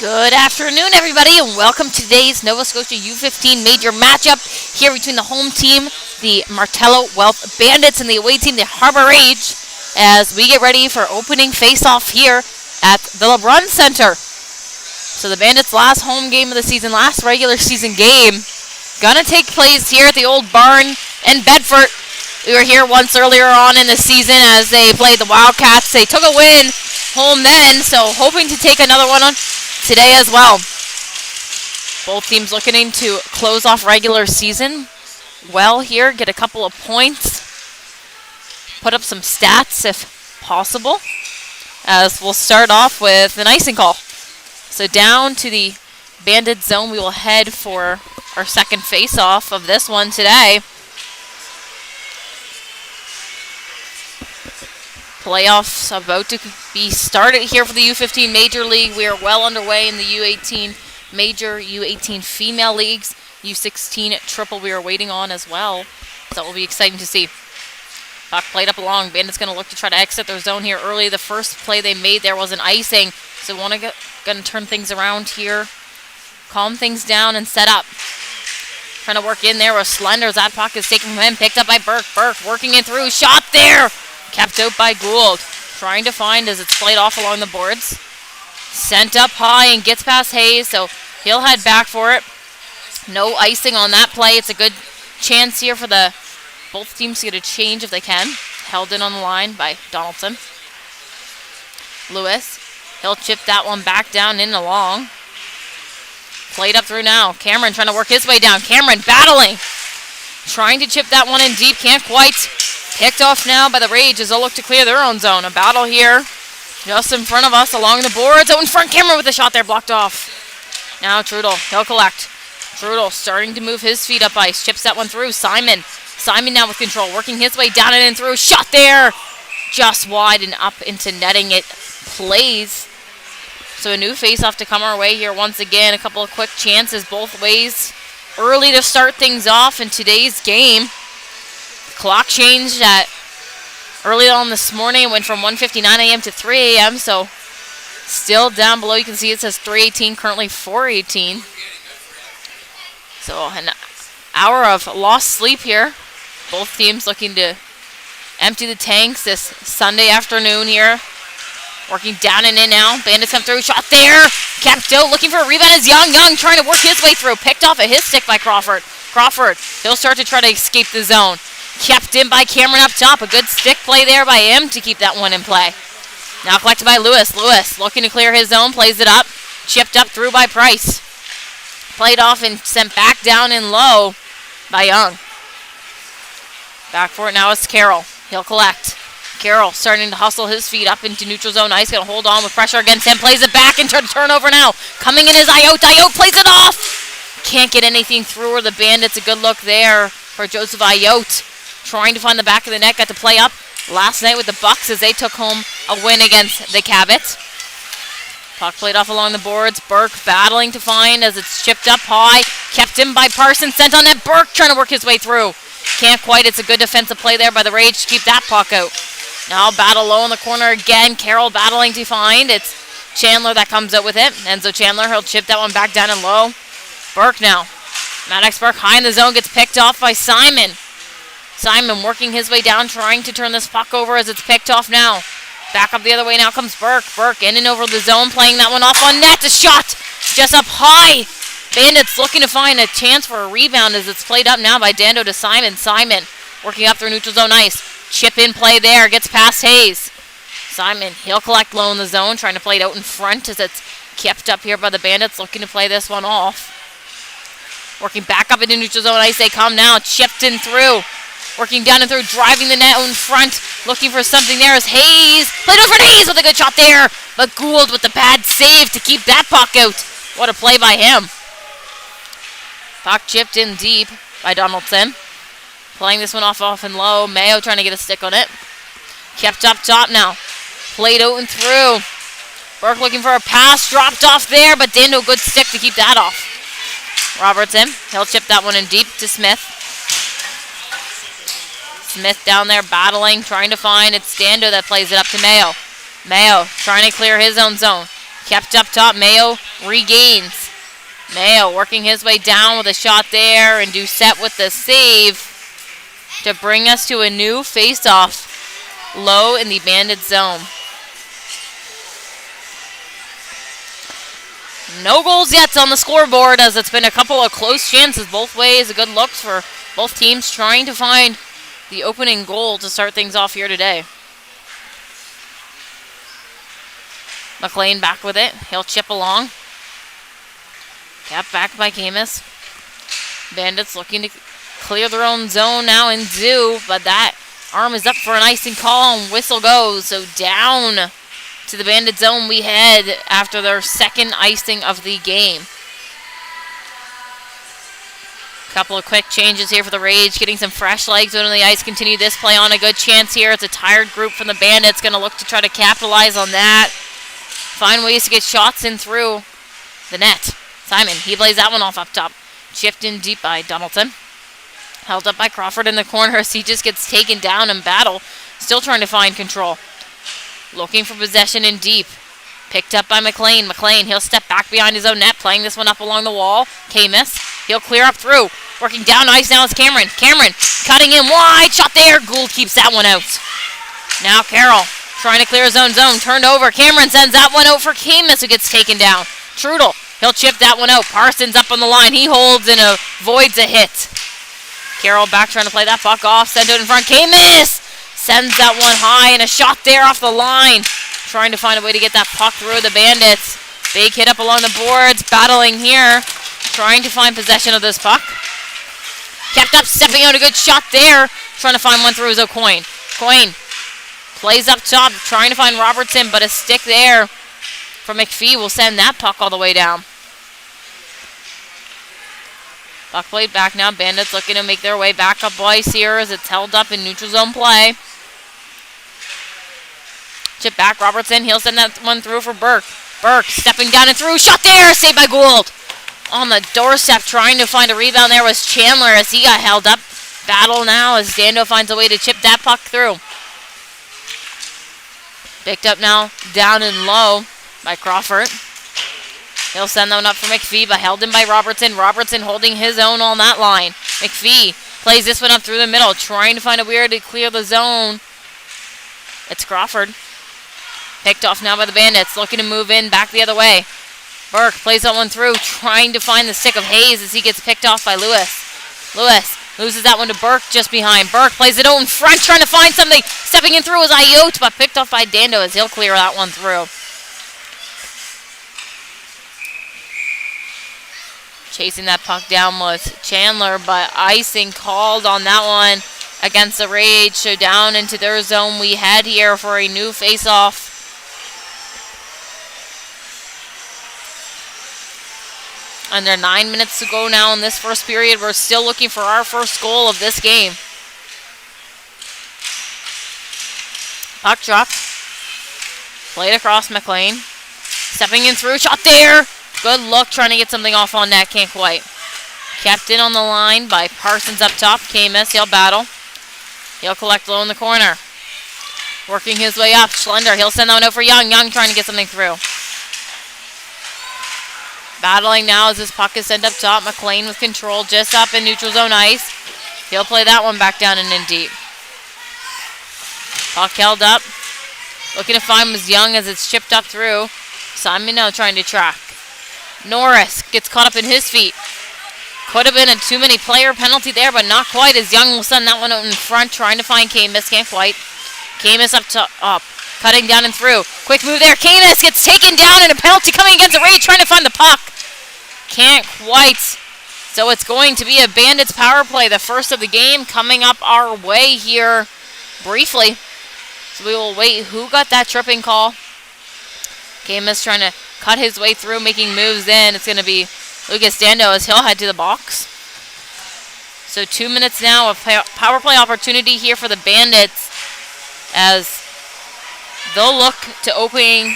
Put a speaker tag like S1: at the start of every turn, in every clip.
S1: Good afternoon, everybody, and welcome to today's Nova Scotia U15 major matchup here between the home team, the Martello Wealth Bandits, and the away team, the Harbour Rage, as we get ready for opening face-off here at the LeBron Center. So the Bandits' last home game of the season, last regular season game, gonna take place here at the old barn in Bedford. We were here once earlier on in the season as they played the Wildcats. They took a win home then, so hoping to take another one on today as well. Both teams looking to close off regular season well here, get a couple of points, put up some stats if possible, as we'll start off with an icing call. So down to the Bandit zone we will head for our second face-off of this one today. Playoffs about to be started here for the U15 Major League. We are well underway in the U18 Major, U18 Female Leagues, U16 Triple we are waiting on as well. So that will be exciting to see. Puck played up along. Bandits going to look to try to exit their zone here early. The first play they made there was an icing. So want to going to turn things around here, calm things down and set up. Trying to work in there with Slender. That puck is taken from him, picked up by Burke. Burke working it through, shot there! Kept out by Gould. Trying to find as it's played off along the boards. Sent up high and gets past Hayes, so he'll head back for it. No icing on that play. It's a good chance here for the both teams to get a change if they can. Held in on the line by Donaldson. Lewis. He'll chip that one back down in along. Played up through now. Cameron trying to work his way down. Cameron battling. Trying to chip that one in deep. Can't quite. Picked off now by the Rage as they'll look to clear their own zone. A battle here just in front of us along the boards. Out in front, Cameron with the shot there blocked off. Now Trudel, he'll collect. Trudel starting to move his feet up ice. Chips that one through. Simon now with control. Working his way down and in through. Shot there. Just wide and up into netting. It plays. So a new face-off to come our way here once again. A couple of quick chances both ways. Early to start things off in today's game. Clock changed at early on this morning. It went from 1:59 a.m. to 3 a.m. So still down below. You can see it says 3:18, currently 4:18. So an hour of lost sleep here. Both teams looking to empty the tanks this Sunday afternoon here. Working down and in now. Bandits come through. Shot there. Kept out. Looking for a rebound is Young. Young trying to work his way through. Picked off a his stick by Crawford. Crawford, he'll start to try to escape the zone. Kept in by Cameron up top. A good stick play there by him to keep that one in play. Now collected by Lewis. Lewis looking to clear his zone. Plays it up. Chipped up through by Price. Played off and sent back down and low by Young. Back for it now is Carroll. He'll collect. Carroll starting to hustle his feet up into neutral zone ice. Going to hold on with pressure against him. Plays it back and turnover now. Coming in is Ayotte. Ayotte plays it off. Can't get anything through her. The Bandits. A good look there for Joseph Ayotte. Trying to find the back of the net. Got to play up last night with the Bucks as they took home a win against the Cabots. Puck played off along the boards. Burke battling to find as it's chipped up high. Kept in by Parsons. Sent on net. Burke trying to work his way through. Can't quite. It's a good defensive play there by the Rage to keep that puck out. Now battle low in the corner again. Carroll battling to find. It's Chandler that comes out with it. Enzo Chandler. He'll chip that one back down and low. Burke now. Maddox Burke high in the zone. Gets picked off by Simon. Simon working his way down, trying to turn this puck over as it's picked off now. Back up the other way now comes Burke. Burke in and over the zone, playing that one off on net. A shot just up high. Bandits looking to find a chance for a rebound as it's played up now by Dando to Simon. Simon working up through neutral zone ice. Chip in play there, gets past Hayes. Simon, he'll collect low in the zone, trying to play it out in front as it's kept up here by the Bandits, looking to play this one off. Working back up into neutral zone ice, they come now. Chipped in through. Working down and through, driving the net out in front. Looking for something there is Hayes. Played over to Hayes with a good shot there. But Gould with the bad save to keep that puck out. What a play by him. Puck chipped in deep by Donaldson. Playing this one off and low. Mayo trying to get a stick on it. Kept up top now. Played out and through. Burke looking for a pass. Dropped off there, but Dando good stick to keep that off. Robertson, he'll chip that one in deep to Smith. Smith down there battling, trying to find. It's Dando that plays it up to Mayo. Mayo trying to clear his own zone. Kept up top. Mayo regains. Mayo working his way down with a shot there, and Doucette with the save to bring us to a new face-off low in the Bandit zone. No goals yet on the scoreboard, as it's been a couple of close chances both ways. Good looks for both teams trying to find the opening goal to start things off here today. McLean back with it. He'll chip along. Kept back by Camus. Bandits looking to clear their own zone now and do, but that arm is up for an icing call and whistle goes. So down to the Bandit zone we head after their second icing of the game. Couple of quick changes here for the Rage, getting some fresh legs out on the ice. Continue this play on. A good chance here. It's a tired group from the Bandits. Going to look to try to capitalize on that. Find ways to get shots in through the net. Simon, he plays that one off up top. Chipped in deep by Donaldson. Held up by Crawford in the corner as he just gets taken down in battle. Still trying to find control. Looking for possession in deep. Picked up by McLean. McLean, he'll step back behind his own net, playing this one up along the wall. Camus, he'll clear up through. Working down ice now is Cameron. Cameron cutting in wide. Shot there. Gould keeps that one out. Now Carroll trying to clear his own zone. Turned over. Cameron sends that one out for Camus, who gets taken down. Trudel, he'll chip that one out. Parsons up on the line. He holds and avoids a hit. Carroll back trying to play that puck off. Sent out in front. Camus sends that one high, and a shot there off the line. Trying to find a way to get that puck through the Bandits. Big hit up along the boards. Battling here. Trying to find possession of this puck. Kept up, stepping out. A good shot there. Trying to find one through his O'Coin. Coin plays up top. Trying to find Robertson, but a stick there from McPhee will send that puck all the way down. Puck played back now. Bandits looking to make their way back up ice here as it's held up in neutral zone play. Chip back, Robertson. He'll send that one through for Burke. Burke stepping down and through. Shot there. Saved by Gould. On the doorstep trying to find a rebound there was Chandler as he got held up. Battle now as Dando finds a way to chip that puck through. Picked up now down and low by Crawford. He'll send that one up for McPhee, but held in by Robertson. Robertson holding his own on that line. McPhee plays this one up through the middle, trying to find a way to clear the zone. It's Crawford. Picked off now by the Bandits, looking to move in back the other way. Burke plays that one through, trying to find the stick of Hayes as he gets picked off by Lewis. Lewis loses that one to Burke just behind. Burke plays it out in front, trying to find something. Stepping in through was Ayotte, but picked off by Dando as he'll clear that one through. Chasing that puck down was Chandler, but icing called on that one against the Rage. So down into their zone we head here for a new face-off. Under 9 minutes to go now in this first period. We're still looking for our first goal of this game. Puck dropped. Played across McLean. Stepping in through. Shot there. Good look trying to get something off on net. Can't quite. Kept in on the line by Parsons up top. Camus. He'll battle. He'll collect low in the corner. Working his way up. Schlender. He'll send that one out for Young. Young trying to get something through. Battling now as this puck is sent up top. McLean with control just up in neutral zone ice. He'll play that one back down and in deep. Puck held up. Looking to find was Young as it's chipped up through. Simon now trying to track. Norris gets caught up in his feet. Could have been a too many player penalty there, but not quite as Young will send that one out in front. Trying to find Camus. Can't quite. Camus up. Cutting down and through. Quick move there. Camus gets taken down and a penalty coming against the Rage. Trying to find the puck. Can't quite. So it's going to be a Bandits power play. The first of the game coming up our way here briefly. So we will wait. Who got that tripping call? Camus trying to cut his way through, making moves in. It's going to be Lucas Dando as he'll head to the box. So 2 minutes now of power play opportunity here for the Bandits as they'll look to opening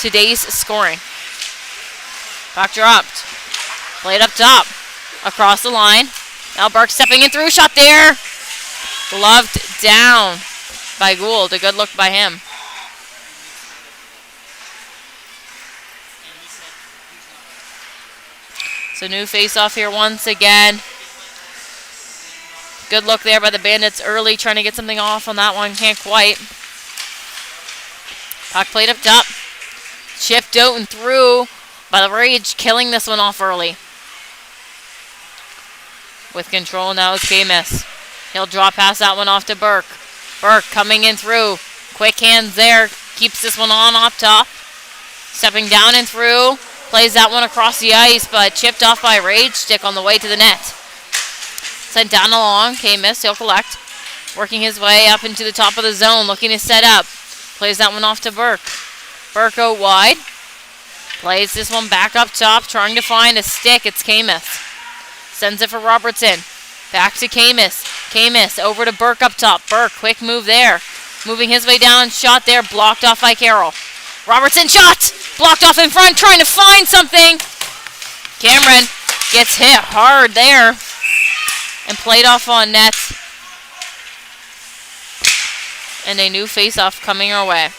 S1: today's scoring. Puck dropped. Played up top. Across the line. Now Burke stepping in through. Shot there. Gloved down by Gould. A good look by him. So new face-off here once again. Good look there by the Bandits early, trying to get something off on that one. Can't quite. Puck played up top. Chipped out and through by the Rage, killing this one off early. With control now is K-Miss. He'll draw past that one off to Burke. Burke coming in through. Quick hands there. Keeps this one on up top. Stepping down and through. Plays that one across the ice, but chipped off by Rage Stick on the way to the net. Sent down along. K-Miss, he'll collect. Working his way up into the top of the zone. Looking to set up. Plays that one off to Burke. Burke out wide. Plays this one back up top. Trying to find a stick. It's K-Miss. Sends it for Robertson. Back to K-Miss. K-Miss over to Burke up top. Burke, quick move there. Moving his way down. Shot there. Blocked off by Carroll. Robertson shot! Blocked off in front. Trying to find something. Cameron gets hit hard there. And played off on net. And a new face-off coming our way.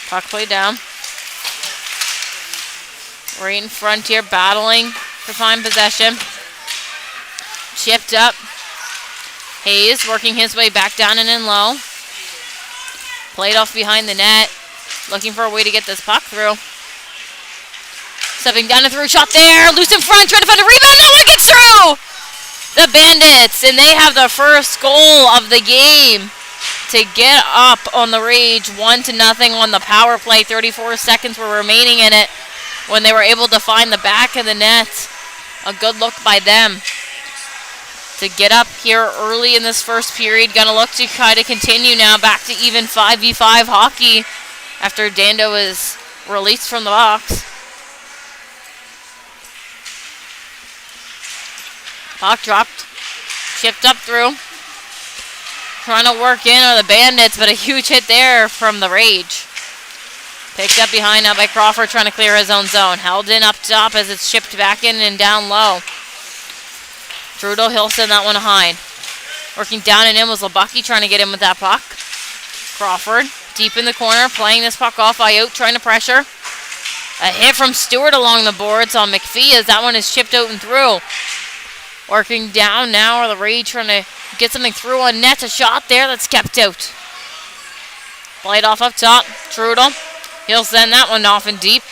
S1: Puck play down. Right in front here, battling for fine possession. Chipped up. Hayes working his way back down and in low. Played off behind the net. Looking for a way to get this puck through. Stepping down and through. Shot there. Loose in front. Trying to find a rebound. That one gets through! The Bandits. And they have the first goal of the game to get up on the Rage 1-0 on the power play. 34 seconds were remaining in it when they were able to find the back of the net. A good look by them to get up here early in this first period. Gonna look to kind of continue now back to even 5v5 hockey after Dando is released from the box. Puck dropped. Chipped up through. Trying to work in are the Bandits, but a huge hit there from the Rage. Picked up behind now by Crawford, trying to clear his own zone. Held in up top as it's shipped back in and down low. Trudeau, he'll send that one behind. Working down and in was Lebucky, trying to get in with that puck. Crawford, deep in the corner, playing this puck off. Ayotte trying to pressure. A hit from Stewart along the boards on McPhee as that one is chipped out and through. Working down now are the Rage, trying to get something through on net. A shot there that's kept out. Played off up top. Trudeau. He'll send that one off and deep.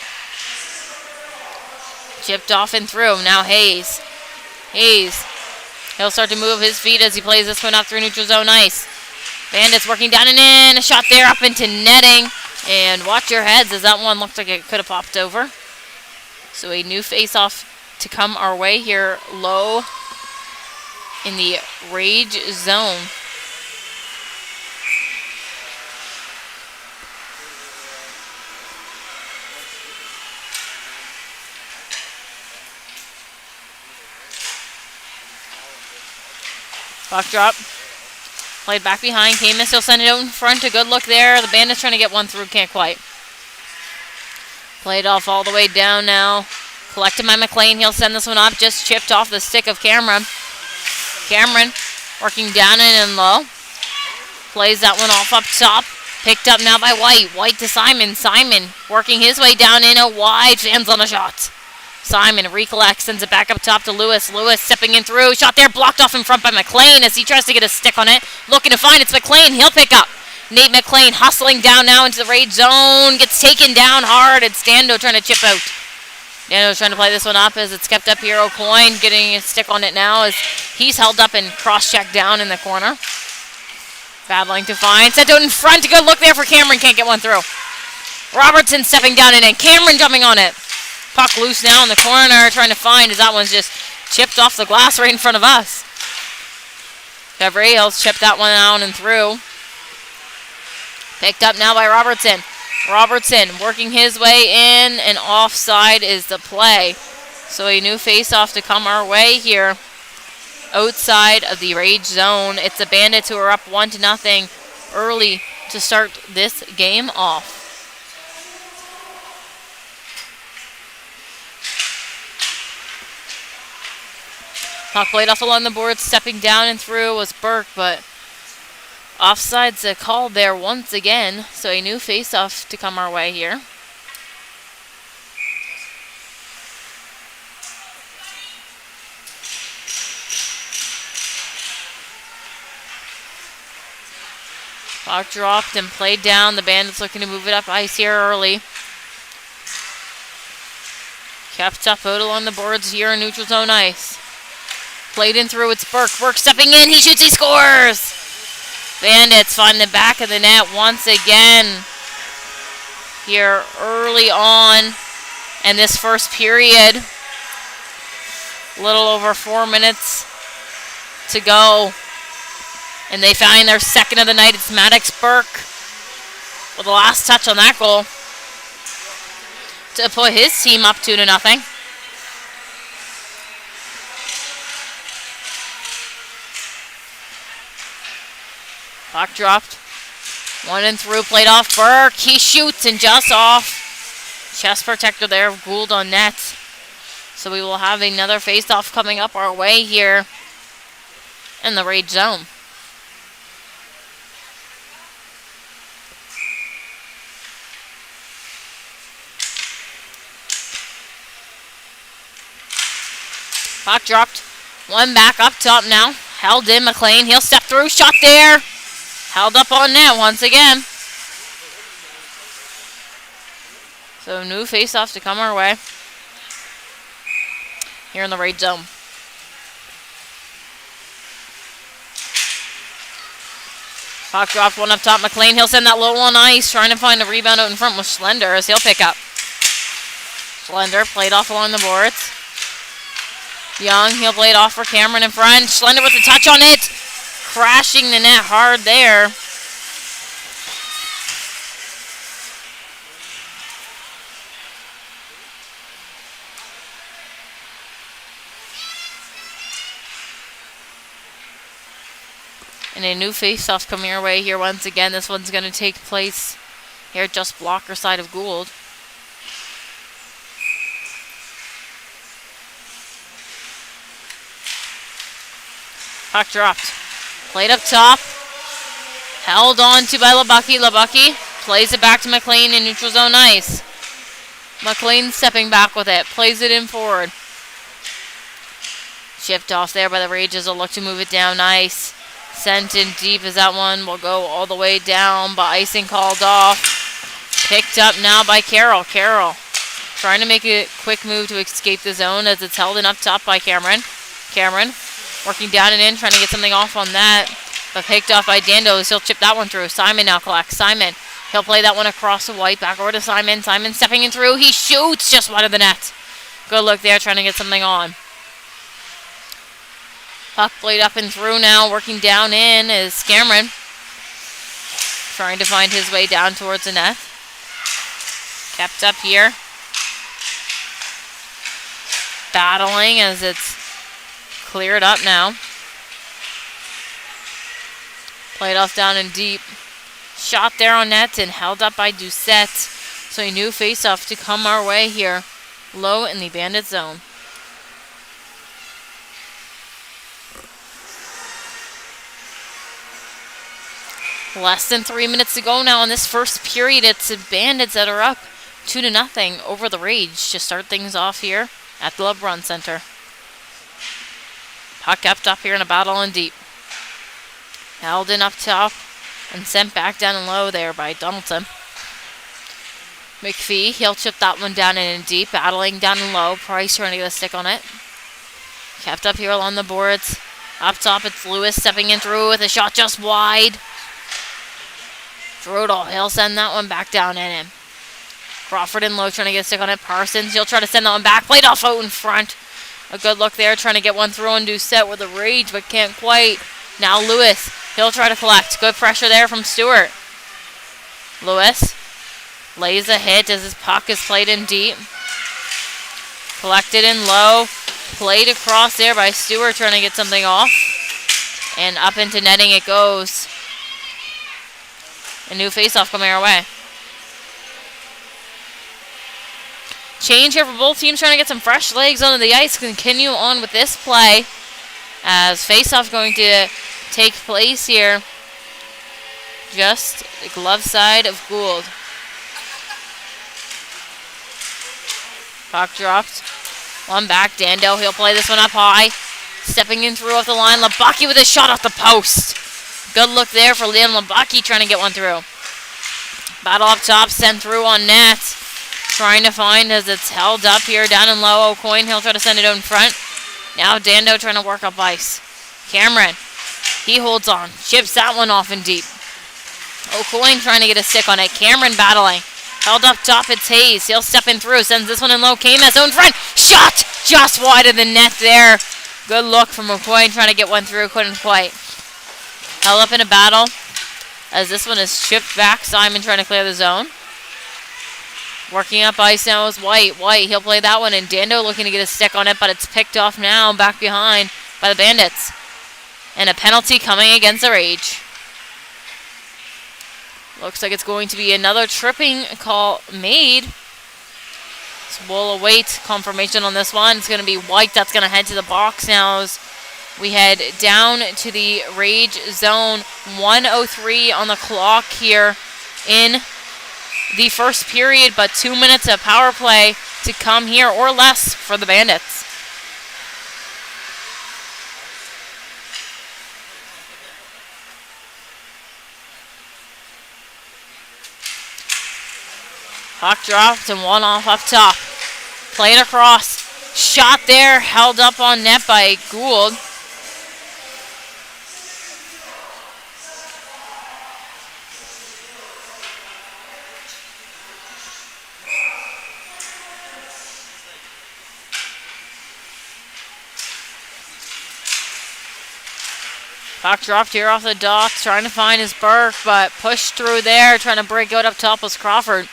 S1: Chipped off and through. Now Hayes. Hayes. He'll start to move his feet as he plays this one up through neutral zone ice. Bandits working down and in. A shot there up into netting. And watch your heads as that one looked like it could have popped over. So a new face-off to come our way here low in the Rage zone. Puck drop. Played back behind. K-Miss, he'll send it out in front. A good look there. The Bandits trying to get one through. Can't quite. Played off all the way down now. Collected by McLean. He'll send this one up. Just chipped off the stick of Cameron. Cameron working down and in low. Plays that one off up top. Picked up now by White. White to Simon. Simon working his way down in a wide. Fans on a shot. Simon recollects, sends it back up top to Lewis. Lewis stepping in through. Shot there, blocked off in front by McLean as he tries to get a stick on it. Looking to find it's McLean. He'll pick up. Nate McLean hustling down now into the Rage zone. Gets taken down hard. It's Dando trying to chip out. Dando's trying to play this one up as it's kept up here. O'Coin getting a stick on it now as he's held up and cross-checked down in the corner. Battling to find. Sent out in front. A good look there for Cameron. Can't get one through. Robertson stepping down in and Cameron jumping on it. Puck loose now in the corner, trying to find as that one's just chipped off the glass right in front of us. Gabriel's chipped that one out and through. Picked up now by Robertson. Robertson working his way in, and offside is the play. So a new face-off to come our way here. Outside of the Rage zone. It's the Bandits who are up 1-0 early to start this game off. Puck played off along the board, stepping down and through was Burke, but offside's called there once again, so a new face-off to come our way here. Puck dropped and played down. The Bandits looking to move it up ice here early. Kept up out along the boards here in neutral zone ice. Played in through, it's Burke. Burke stepping in, he shoots, he scores! Bandits find the back of the net once again here early on in this first period. A little over 4 minutes to go. And they find their second of the night. It's Maddox Burke with the last touch on that goal to put his team up 2-0. Puck dropped. One and through, played off Burke. He shoots and just off. Chest protector there of Gould on net. So we will have another face-off coming up our way here in the Rage zone. Puck dropped. One back up top now. Held in McLean. He'll step through. Shot there. Held up on net once again. So new face-off to come our way here in the Rage zone. Puck dropped, one up top. McLean, he'll send that low on ice. Trying to find a rebound out in front with Schlender as he'll pick up. Schlender played off along the boards. Young, he'll play it off for Cameron in front. Schlender with a touch on it. Crashing the net hard there. And a new face-off coming our way here once again. This one's going to take place here just blocker side of Gould. Puck dropped. Played up top. Held on to by Labucky. Labucky plays it back to McLean in neutral zone ice. McLean stepping back with it. Plays it in forward. Shipped off there by the Rages. Will look to move it down ice. Sent in deep as that one will go all the way down, but icing called off. Picked up now by Carroll. Carroll trying to make a quick move to escape the zone as it's held in up top by Cameron. Cameron working down and in, trying to get something off on that. But picked off by Dandos. He'll chip that one through. Simon now collects. Simon, he'll play that one across the white. Back over to Simon. Simon stepping in through. He shoots just wide of the net. Good look there, trying to get something on. Puck played up and through now. Working down in is Cameron. Trying to find his way down towards the net. Kept up here. Battling as it's cleared up now. Played off down and deep. Shot there on net and held up by Doucette. So a new face-off to come our way here. Low in the Bandit zone. Less than 3 minutes to go now in this first period. It's the Bandits that are up 2-0 over the Rage to start things off here at the LeBron Center. Puck kept up here in a battle in deep. Held in up top and sent back down and low there by Donaldson. McPhee, he'll chip that one down and in deep, battling down and low. Price trying to get a stick on it. Kept up here along the boards. Up top, it's Lewis stepping in through with a shot just wide. Drodal, he'll send that one back down in him. Crawford in low, trying to get a stick on it. Parsons, he'll try to send that one back. Played off out in front. A good look there, trying to get one through and do set with a Rage, but can't quite. Now Lewis, he'll try to collect. Good pressure there from Stewart. Lewis lays a hit as his puck is played in deep. Collected in low. Played across there by Stewart, trying to get something off. And up into netting it goes. A new face-off coming our way. Change here for both teams, trying to get some fresh legs onto the ice. Continue on with this play. As face-off going to take place here. Just the glove side of Gould. Puck dropped. One back. Dando, he'll play this one up high. Stepping in through off the line. Labaki with a shot off the post. Good look there for Liam Labaki trying to get one through. Battle up top, sent through on net. Trying to find as it's held up here down and low. O'Coin, he'll try to send it out in front. Now Dando trying to work up ice. Cameron, he holds on. Chips that one off in deep. O'Coin trying to get a stick on it. Cameron battling. Held up top, it's Hayes. He'll step in through. Sends this one in low. Camas out in front. Shot! Just wide of the net there. Good look from O'Coin trying to get one through. Couldn't quite. Held up in a battle. As this one is chipped back. Simon trying to clear the zone. Working up ice now is White. White, he'll play that one. And Dando looking to get a stick on it, but it's picked off now back behind by the Bandits. And a penalty coming against the Rage. Looks like it's going to be another tripping call made. So we'll await confirmation on this one. It's going to be White that's going to head to the box now as we head down to the Rage zone. 1:03 on the clock here in the first period, but 2 minutes of power play to come here or less for the Bandits. Puck dropped and one off up top. Played across. Shot there, held up on net by Gould. Puck dropped here off the dock, trying to find his Burke, but pushed through there, trying to break out up top was Crawford.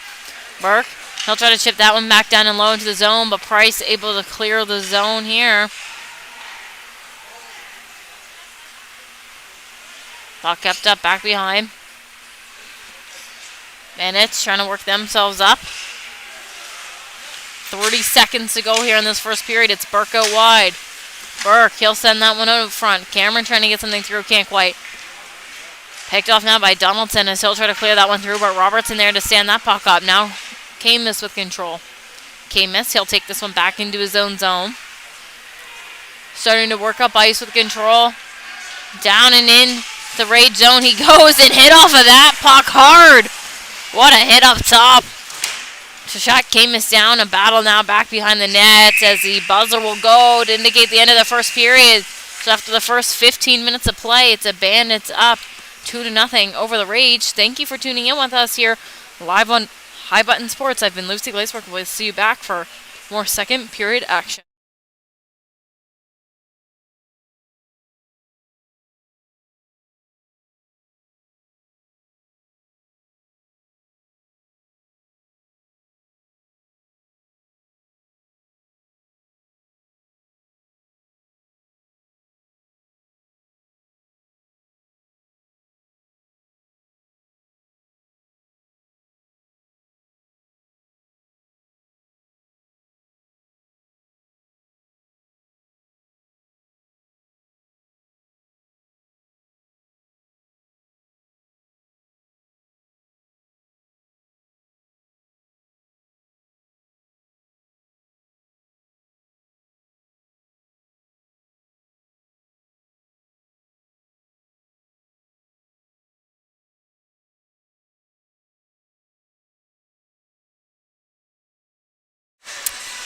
S1: Burke, he'll try to chip that one back down and low into the zone, but Price able to clear the zone here. Puck kept up back behind. Bandits trying to work themselves up. 30 seconds to go here in this first period. It's Burke out wide. Burke, he'll send that one out in front. Cameron trying to get something through, can't quite. Picked off now by Donaldson as he'll try to clear that one through, but Robertson there to stand that puck up. Now Camus with control. Camus, he'll take this one back into his own zone. Starting to work up ice with control. Down and in the Rage zone he goes and hit off of that puck hard. What a hit up top. Shot Camus down, a battle now back behind the nets as the buzzer will go to indicate the end of the first period. So after the first 15 minutes of play, it's a Bandits up 2-0 over the Rage. Thank you for tuning in with us here live on High Button Sports. I've been Lucy Glazeberg. We'll see you back for more second period action.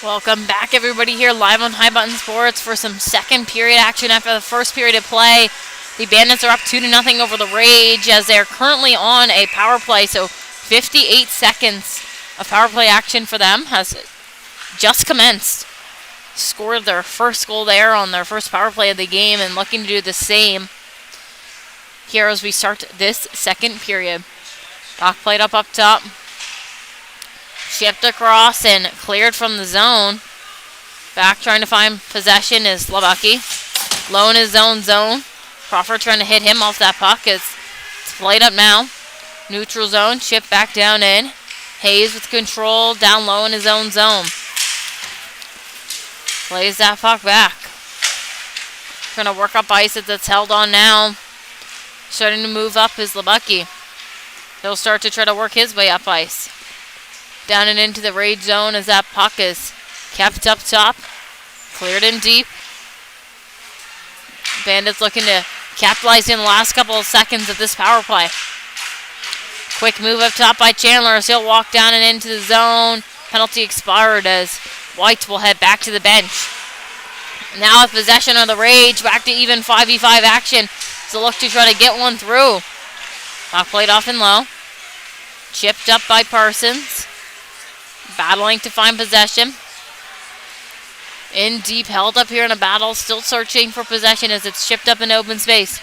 S1: Welcome back, everybody, here live on High Button Sports for some second period action after the first period of play. The Bandits are up 2-0 over the Rage as they're currently on a power play, so 58 seconds of power play action for them has just commenced. Scored their first goal there on their first power play of the game and looking to do the same here as we start this second period. Puck played up top. Chipped across and cleared from the zone. Back trying to find possession is Labaki. Low in his own zone. Crawford trying to hit him off that puck. It's played up now. Neutral zone. Chip back down in. Hayes with control down low in his own zone. Plays that puck back. Trying to work up ice as it's held on now. Starting to move up is Lebucky. He'll start to try to work his way up ice. Down and into the rage zone as that puck is kept up top. Cleared in deep. Bandits looking to capitalize in the last couple of seconds of this power play. Quick move up top by Chandler as he'll walk down and into the zone. Penalty expired as White will head back to the bench. Now with possession of the Rage, back to even 5v5 action. So look to try to get one through. Puck played off and low. Chipped up by Parsons. Battling to find possession. In deep, held up here in a battle. Still searching for possession as it's chipped up in open space.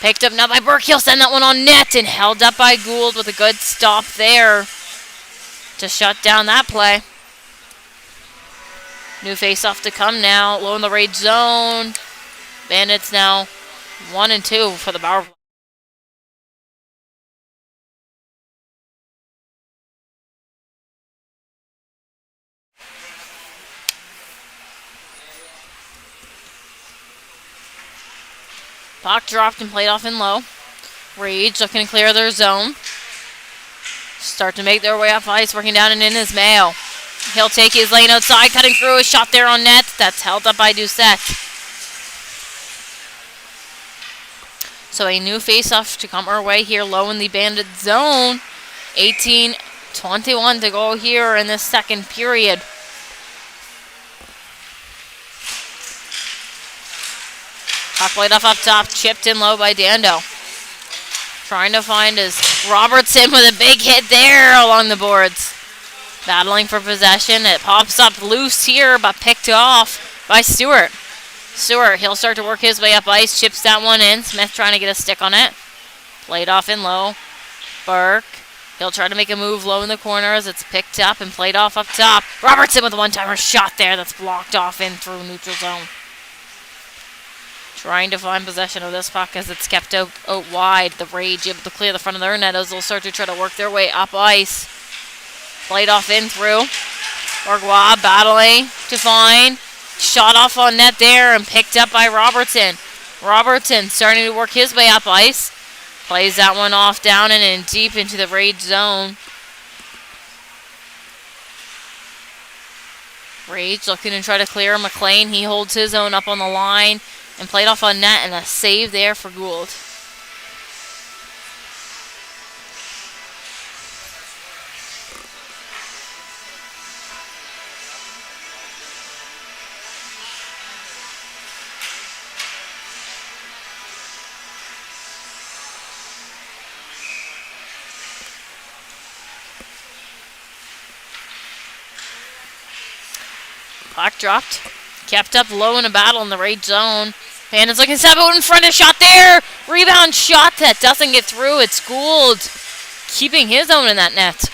S1: Picked up now by Burke. He'll send that one on net and held up by Gould with a good stop there to shut down that play. New face-off to come now. Low in the Rage zone. Bandits now 1 and 2 for the power play. Puck dropped and played off in low. Rage looking to clear their zone. Start to make their way up ice, working down and in is Mayo. He'll take his lane outside, cutting through a shot there on net. That's held up by Doucette. So a new face-off to come our way here, low in the Bandit zone. 18-21 to go here in this second period. Puck played off up top, chipped in low by Dando. Trying to find his Robertson with a big hit there along the boards. Battling for possession. It pops up loose here, but picked off by Stewart. Stewart, he'll start to work his way up ice. Chips that one in. Smith trying to get a stick on it. Played off in low. Burke. He'll try to make a move low in the corner as it's picked up and played off up top. Robertson with a one-timer shot there that's blocked off in through neutral zone. Trying to find possession of this puck as it's kept out wide. The Rage able to clear the front of their net as they'll start to try to work their way up ice. Played off in through. Bourgois battling to find. Shot off on net there and picked up by Robertson. Robertson starting to work his way up ice. Plays that one off down and in deep into the Rage zone. Rage looking to try to clear McLean. He holds his own up on the line. And played off on net and a save there for Gould. Puck dropped. Kept up low in a battle in the Rage zone. Bandits looking to step out in front, a shot there. Rebound shot that doesn't get through. It's Gould keeping his own in that net.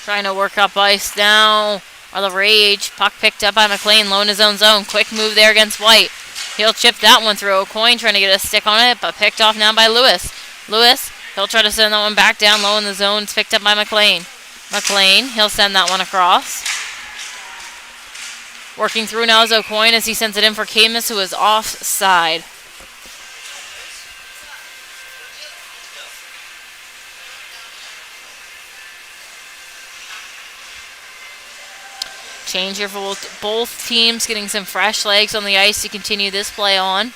S1: Trying to work up ice now. Or the Rage. Puck picked up by McLean, low in his own zone. Quick move there against White. He'll chip that one through. Coyne trying to get a stick on it, but picked off now by Lewis. Lewis, he'll try to send that one back down low in the zone. It's picked up by McLean. McLean, he'll send that one across. Working through now is O'Coin as he sends it in for Camus, who is offside. Change here for both teams, getting some fresh legs on the ice to continue this play on.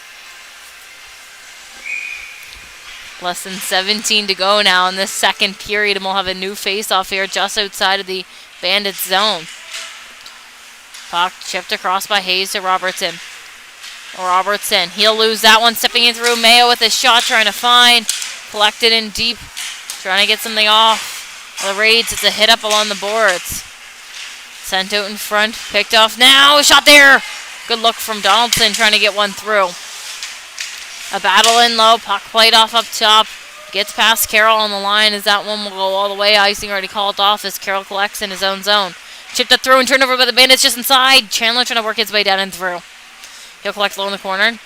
S1: Less than 17 to go now in this second period, and we'll have a new face-off here just outside of the Bandits zone. Puck chipped across by Hayes to Robertson. Robertson, he'll lose that one, stepping in through Mayo with a shot, trying to find. Collected in deep, trying to get something off. The Raids, it's a hit up along the boards. Sent out in front, picked off now, a shot there. Good look from Donaldson, trying to get one through. A battle in low, puck played off up top. Gets past Carroll on the line as that one will go all the way. Icing already called off as Carroll collects in his own zone. Chipped it through and turned over by the Bandits just inside. Chandler trying to work his way down and through. He'll collect low in the corner.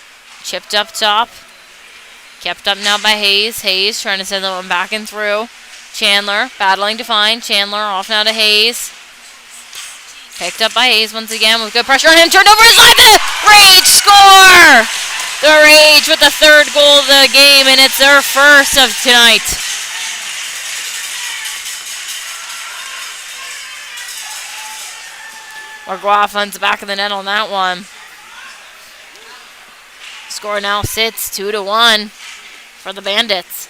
S1: Chipped up top. Kept up now by Hayes. Hayes trying to send that one back and through. Chandler battling to find. Chandler off now to Hayes. Picked up by Hayes once again with good pressure on him. Turned over his left. The Rage score! The Rage with the third goal of the game, and it's their first of tonight. McLaughlin's back of the net on that one. Score now sits 2-1 for the Bandits.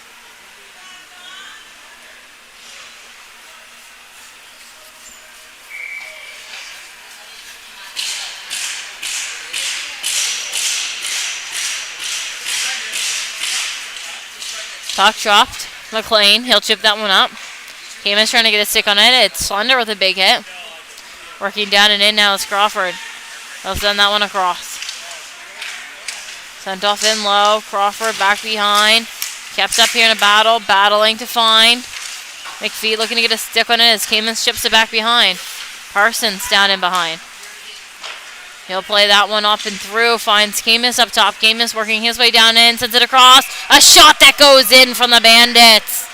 S1: Puck dropped. McLean, he'll chip that one up. Camus trying to get a stick on it. It's Slender with a big hit. Working down and in now is Crawford. He'll send that one across. Sent off in low. Crawford back behind. Kept up here in a battle. Battling to find. McPhee looking to get a stick on it as Camus chips it back behind. Parsons down in behind. He'll play that one up and through. Finds Camus up top. Camus working his way down in. Sends it across. A shot that goes in from the Bandits.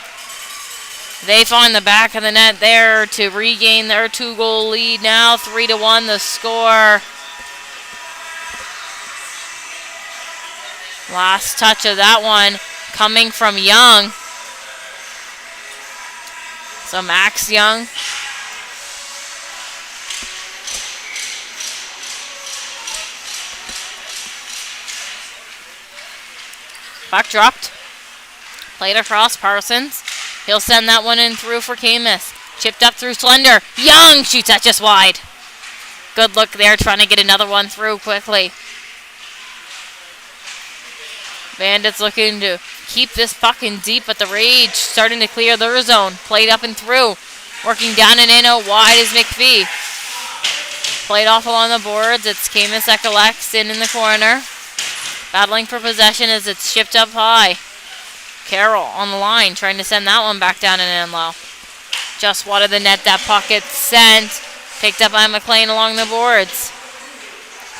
S1: They find the back of the net there to regain their 2-goal lead now. 3-1 the score. Last touch of that one coming from Young. So Max Young. Puck dropped. Played across Parsons. He'll send that one in through for Camus. Chipped up through Slender. Young shoots that just wide. Good look there, trying to get another one through quickly. Bandits looking to keep this puck in deep, but the Rage starting to clear their zone. Played up and through. Working down and in out wide is McPhee. Played off along the boards. It's Camus that collects in the corner. Battling for possession as it's shipped up high. Carroll on the line, trying to send that one back down and in low. Just wide of the net, that puck gets sent. Picked up by McLean along the boards.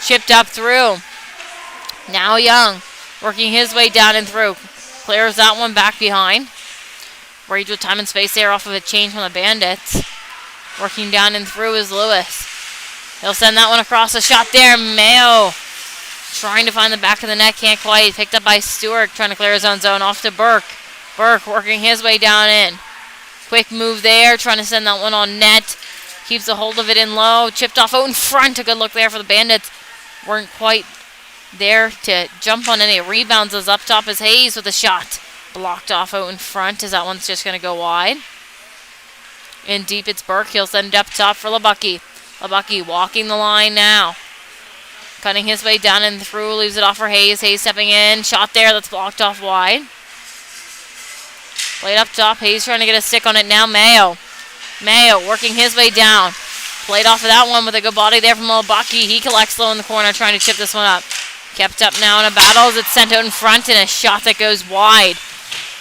S1: Chipped up through. Now Young, working his way down and through. Clears that one back behind. Rage with time and space there off of a change from the Bandits. Working down and through is Lewis. He'll send that one across. A shot there. Mayo trying to find the back of the net. Can't quite. Picked up by Stewart. Trying to clear his own zone. Off to Burke. Burke working his way down in. Quick move there. Trying to send that one on net. Keeps a hold of it in low. Chipped off out in front. A good look there for the Bandits. Weren't quite there to jump on any rebounds. As up top is Hayes with a shot. Blocked off out in front as that one's just going to go wide. In deep it's Burke. He'll send it up top for LeBucky. LeBucky walking the line now. Cutting his way down and through. Leaves it off for Hayes. Hayes stepping in. Shot there. That's blocked off wide. Played up top. Hayes trying to get a stick on it now. Mayo. Mayo working his way down. Played off of that one with a good body there from LeBucky. He collects low in the corner trying to chip this one up. Kept up now in a battle as it's sent out in front and a shot that goes wide.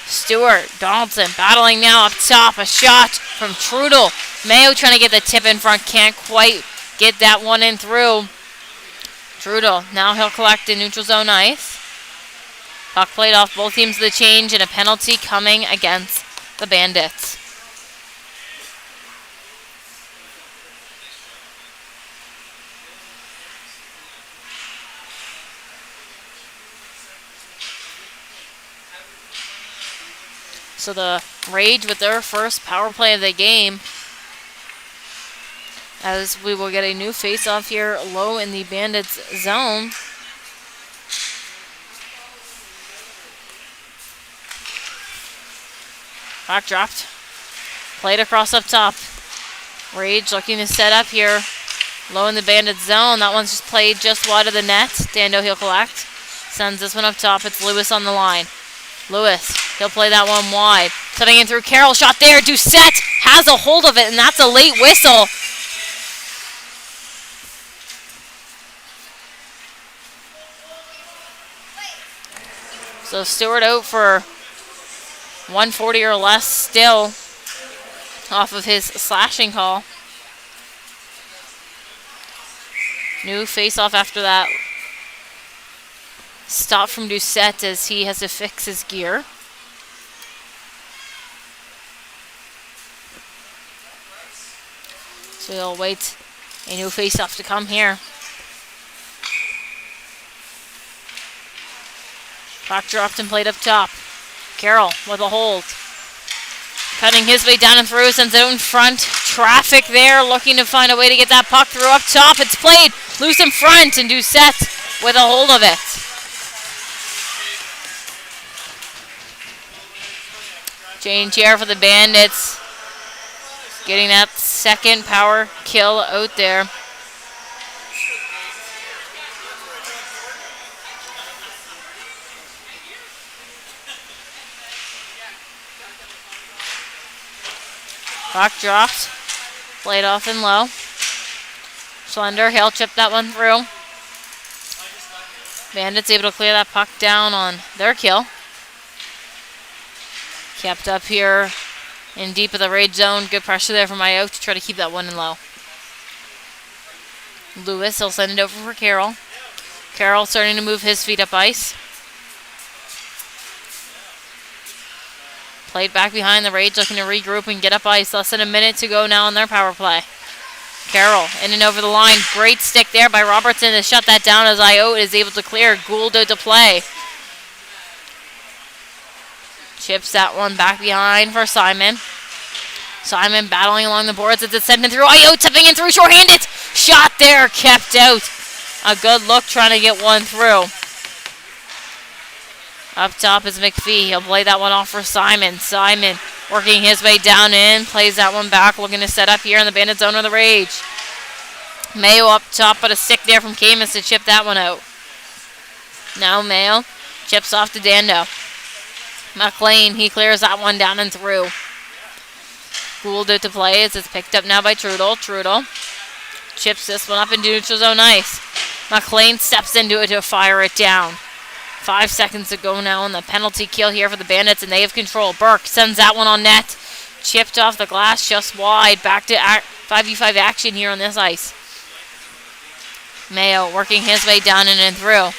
S1: Stewart, Donaldson battling now up top. A shot from Trudel. Mayo trying to get the tip in front. Can't quite get that one in through. Trudel, now he'll collect in neutral zone ice. Puck played off both teams of the change and a penalty coming against the Bandits. So the Rage with their first power play of the game, as we will get a new face-off here low in the Bandits zone. Puck dropped. Played across up top. Rage looking to set up here low in the Bandits zone. That one's just played just wide of the net. Dando, he'll collect. Sends this one up top. It's Lewis on the line. Lewis, he'll play that one wide. Setting in through Carroll. Shot there. Doucette has a hold of it, and that's a late whistle. So Stewart out for 140 or less still off of his slashing call. New face-off after that. Stop from Doucette as he has to fix his gear. So he'll wait A new face-off to come here. Puck dropped and played up top. Carroll with a hold. Cutting his way down and through, sends it out in front. Traffic there, looking to find a way to get that puck through up top. It's played loose in front, and Doucette with a hold of it. Change here for the Bandits. Getting that second power kill out there. Puck dropped. Played off in low. Slender, he'll chip that one through. Bandits able to clear that puck down on their kill. Kept up here in deep of the rage zone. Good pressure there from Io to try to keep that one in low. Lewis, he'll send it over for Carroll. Carroll starting to move his feet up ice. Played back behind the Rage, looking to regroup and get up ice. Less than a minute to go now on their power play. Carroll in and over the line. Great stick there by Robertson to shut that down as Io is able to clear. Gould out to play. Chips that one back behind for Simon. Simon battling along the boards as it's sent in through. Io tipping in through, short-handed. Shot there, kept out. A good look trying to get one through. Up top is McPhee. He'll play that one off for Simon. Simon working his way down in. Plays that one back. Looking to set up here in the Bandit zone of the Rage. Mayo up top, but a stick there from Camus to chip that one out. Now Mayo chips off to Dando. McLean, he clears that one down and through. Gould out to play as it's picked up now by Trudel. Trudel chips this one up into neutral zone ice. McLean steps into it to fire it down. 5 seconds to go now on the penalty kill here for the Bandits, and they have control. Burke sends that one on net. Chipped off the glass just wide. Back to 5v5 action here on this ice. Mayo working his way down and in through.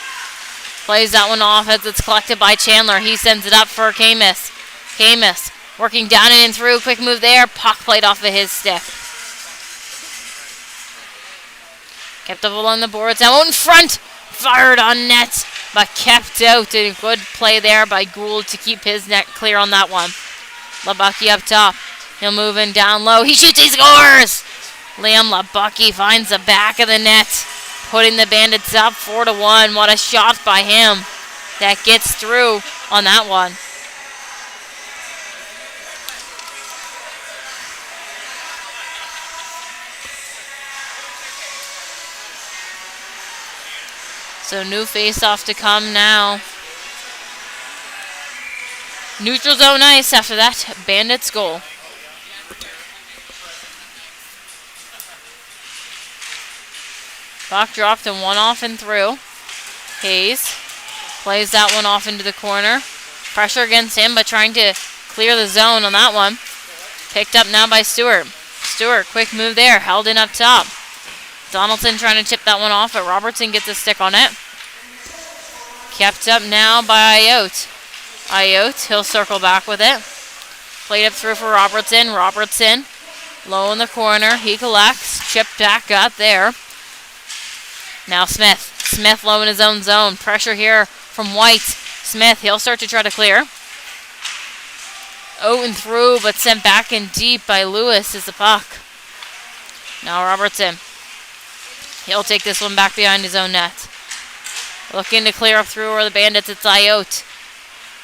S1: Plays that one off as it's collected by Chandler. He sends it up for Camus. Camus working down and in through. Quick move there. Puck played off of his stick. Kept up along the boards. Now out in front. Fired on net, but kept out. A good play there by Gould to keep his net clear on that one. Labucky up top. He'll move in down low. He shoots, he scores! Liam Labucky finds the back of the net, putting the Bandits up 4-1. What a shot by him. That gets through on that one. So new face-off to come now. Neutral zone ice after that Bandits goal. Puck dropped and one off and through. Hayes plays that one off into the corner. Pressure against him, but trying to clear the zone on that one. Picked up now by Stewart. Stewart, quick move there, held in up top. Donaldson trying to chip that one off, but Robertson gets a stick on it. Kept up now by Ayotte. Ayotte, he'll circle back with it. Played up through for Robertson. Robertson, low in the corner. He collects. Chipped back up there. Now Smith. Smith low in his own zone. Pressure here from White. Smith, he'll start to try to clear. Out and through, but sent back in deep by Lewis is the puck. Now Robertson. He'll take this one back behind his own net. Looking to clear up through where the Bandits, it's Ayotte.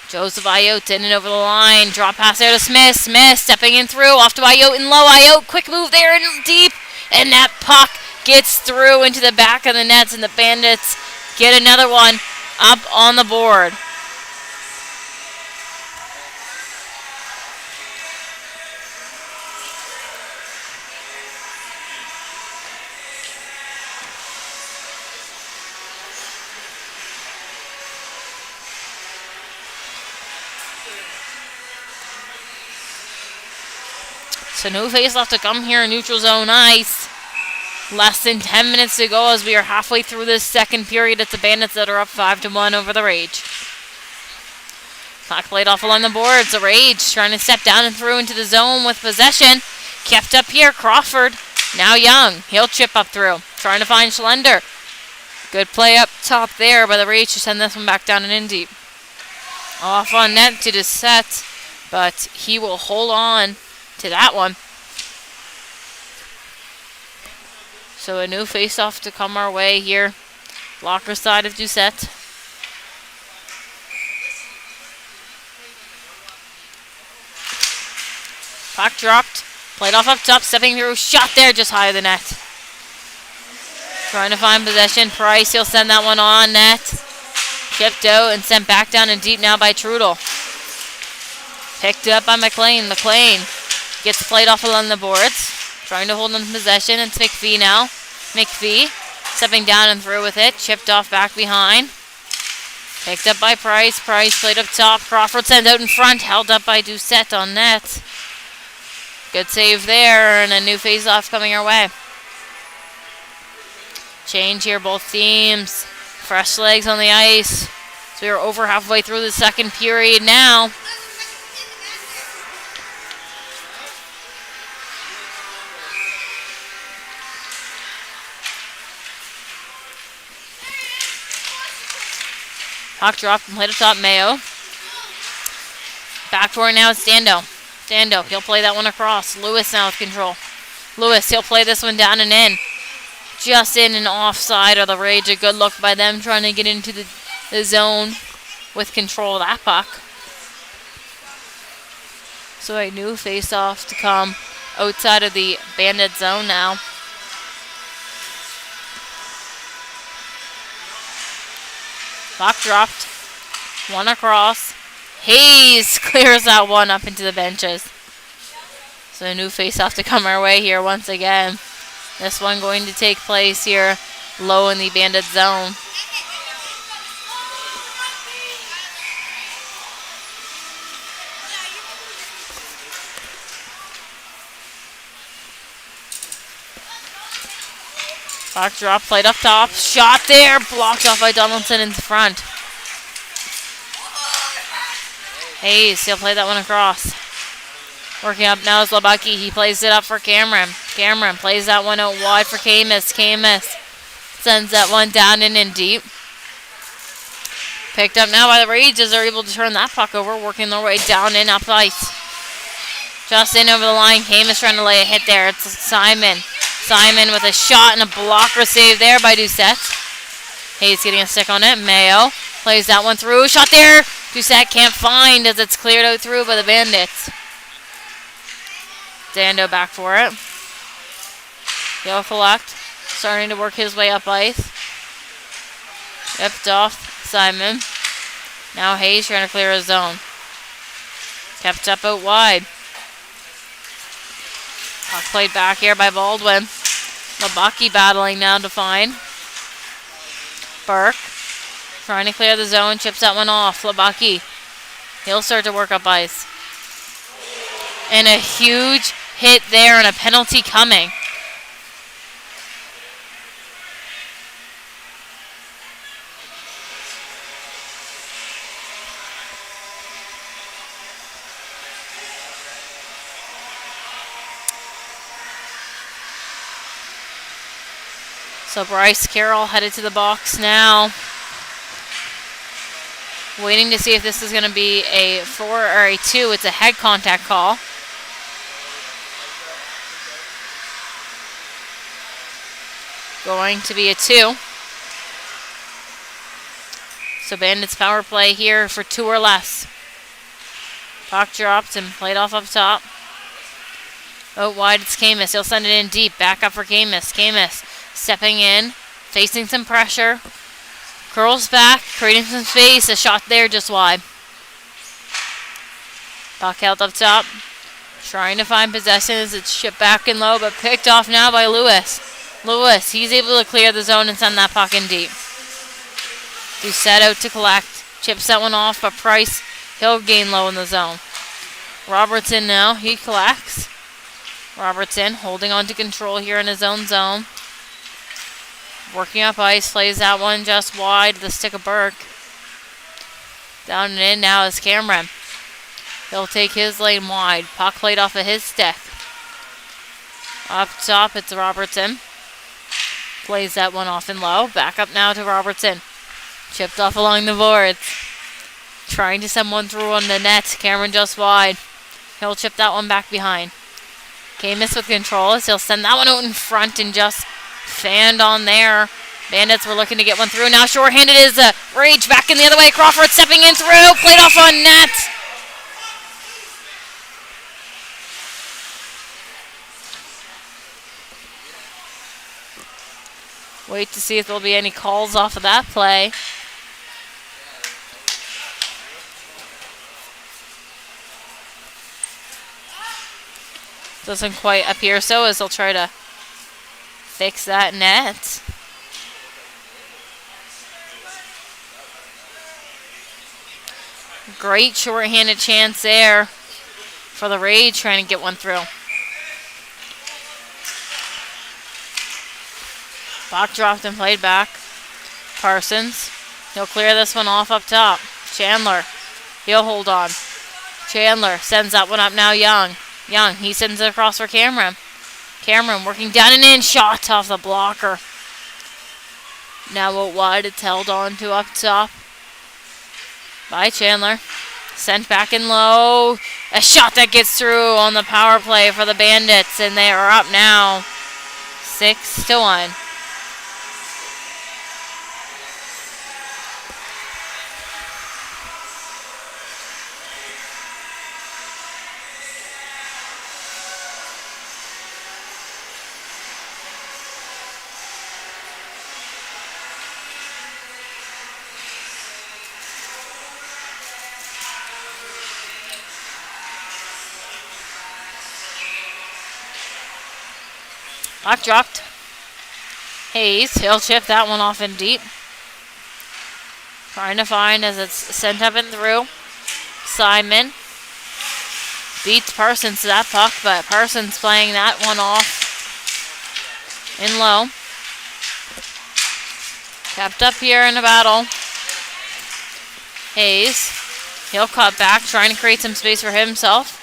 S1: Joseph Ayotte in and over the line. Drop pass there to Smith. Smith stepping in through. Off to Ayotte and low. Ayotte, quick move there and deep. And that puck gets through into the back of the nets, and the Bandits get another one up on the board. So no face left to come here in neutral zone ice. Less than 10 minutes to go as we are halfway through this second period. It's the Bandits that are up 5-1 over the Rage. Clock played off along the boards. The Rage trying to step down and through into the zone with possession. Kept up here. Crawford Now Young. He'll chip up through. Trying to find Schlender. Good play up top there by the Rage to send this one back down and in deep. Off on net to Doucette, but he will hold on to that one. So a new face-off to come our way here. Blocker side of Doucette. Puck dropped. Played off up top, stepping through. Shot there just high of the net. Trying to find possession. Price, he'll send that one on net. Chipped out and sent back down and deep now by Trudel. Picked up by McLean. McLean gets played off along the boards. Trying to hold on to possession. It's McPhee now. McPhee stepping down and through with it. Chipped off back behind. Picked up by Price. Price played up top. Crawford sent out in front. Held up by Doucette on net. Good save there, and a new face-off coming our way. Change here, both teams. Fresh legs on the ice. So we're over halfway through the second period now. Puck dropped and played up top, Mayo. Back for it now, it's Stando. Stando, he'll play that one across. Lewis now with control. Lewis, he'll play this one down and in. Just in and offside of the Rage. A good look by them trying to get into the zone with control of that puck. So a new face-off to come outside of the Bandit zone now. Puck dropped. One across. Hayes clears that one up into the benches. So a new face-off to come our way here once again. This one going to take place here low in the Bandit zone. Puck drop, played up top. Shot there, blocked off by Donaldson in front. Hayes, he'll play that one across. Working up now is Labaki. He plays it up for Cameron. Cameron plays that one out wide for Camus. Camus sends that one down in and deep. Picked up now by the Rages. They're able to turn that puck over, working their way down and up ice. Just in over the line. Camus trying to lay a hit there. It's Simon. Simon with a shot and a blocker save there by Doucette. Hayes getting a stick on it. Mayo plays that one through. Shot there. Doucette can't find as it's cleared out through by the Bandits. Dando back for it. He'll collect. Starting to work his way up ice. Ripped off Simon. Now Hayes trying to clear his zone. Kept up out wide. Puck played back here by Baldwin. Labaki battling now to find. Burke trying to clear the zone. Chips that one off. Labaki. He'll start to work up ice. And a huge hit there and a penalty coming. So Bryce Carroll headed to the box now. Waiting to see if this is going to be a 4 or a 2. It's a head contact call. Going to be a 2. So Bandits power play here for 2 or less. Puck dropped and played off up top. Out wide, it's Camus. He'll send it in deep. Back up for Camus. Camus stepping in, facing some pressure. Curls back, creating some space. A shot there just wide. Puck held up top. Trying to find possession as it's shipped back and low, but picked off now by Lewis. Lewis, he's able to clear the zone and send that puck in deep. Doucette out to collect. Chips that one off, but Price, he'll gain low in the zone. Robertson now, he collects. Robertson holding on to control here in his own zone. Working up ice, plays that one just wide, the stick of Burke. Down and in now is Cameron. He'll take his lane wide. Puck played off of his stick. Up top, it's Robertson. Plays that one off and low. Back up now to Robertson. Chipped off along the boards. Trying to send one through on the net. Cameron just wide. He'll chip that one back behind. Camus with control as he'll send that one out in front and just fanned on there. Bandits were looking to get one through. Now shorthanded is Rage back in the other way. Crawford stepping in through. Played off on net. Wait to see if there'll be any calls off of that play. Doesn't quite appear so, as they'll try to fix that net. Great shorthanded chance there for the Rage, trying to get one through. Bach dropped and played back. Parsons. He'll clear this one off up top. Chandler. He'll hold on. Chandler sends that one up now. Young. He sends it across for Cameron. Cameron working down and in. Shot off the blocker. Now out wide. It's held on to up top by Chandler. Sent back in low. A shot that gets through on the power play for the Bandits. And they are up now 6-1. Puck dropped. Hayes, he'll chip that one off in deep. Trying to find as it's sent up and through. Simon beats Parsons to that puck, but Parsons playing that one off in low. Kept up here in a battle. Hayes, he'll cut back, trying to create some space for himself.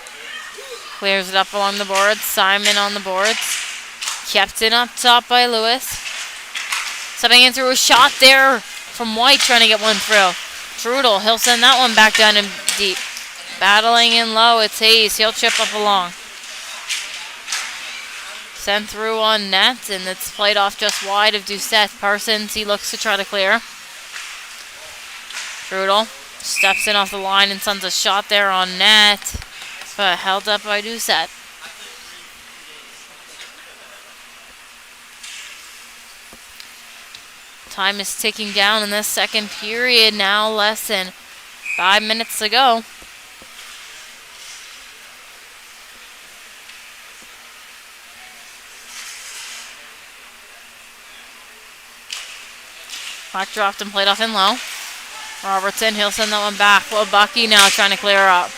S1: Clears it up along the boards. Simon on the boards. Kept in up top by Lewis. Stepping in through a shot there from White, trying to get one through. Trudel, he'll send that one back down in deep. Battling in low, it's Hayes. He'll chip up along. Sent through on net, and it's played off just wide of Doucette. Parsons, he looks to try to clear. Trudel steps in off the line and sends a shot there on net, but held up by Doucette. Time is ticking down in this second period now, less than 5 minutes to go. Puck dropped and played off in low. Robertson, he'll send that one back. Well, Bucky now trying to clear up.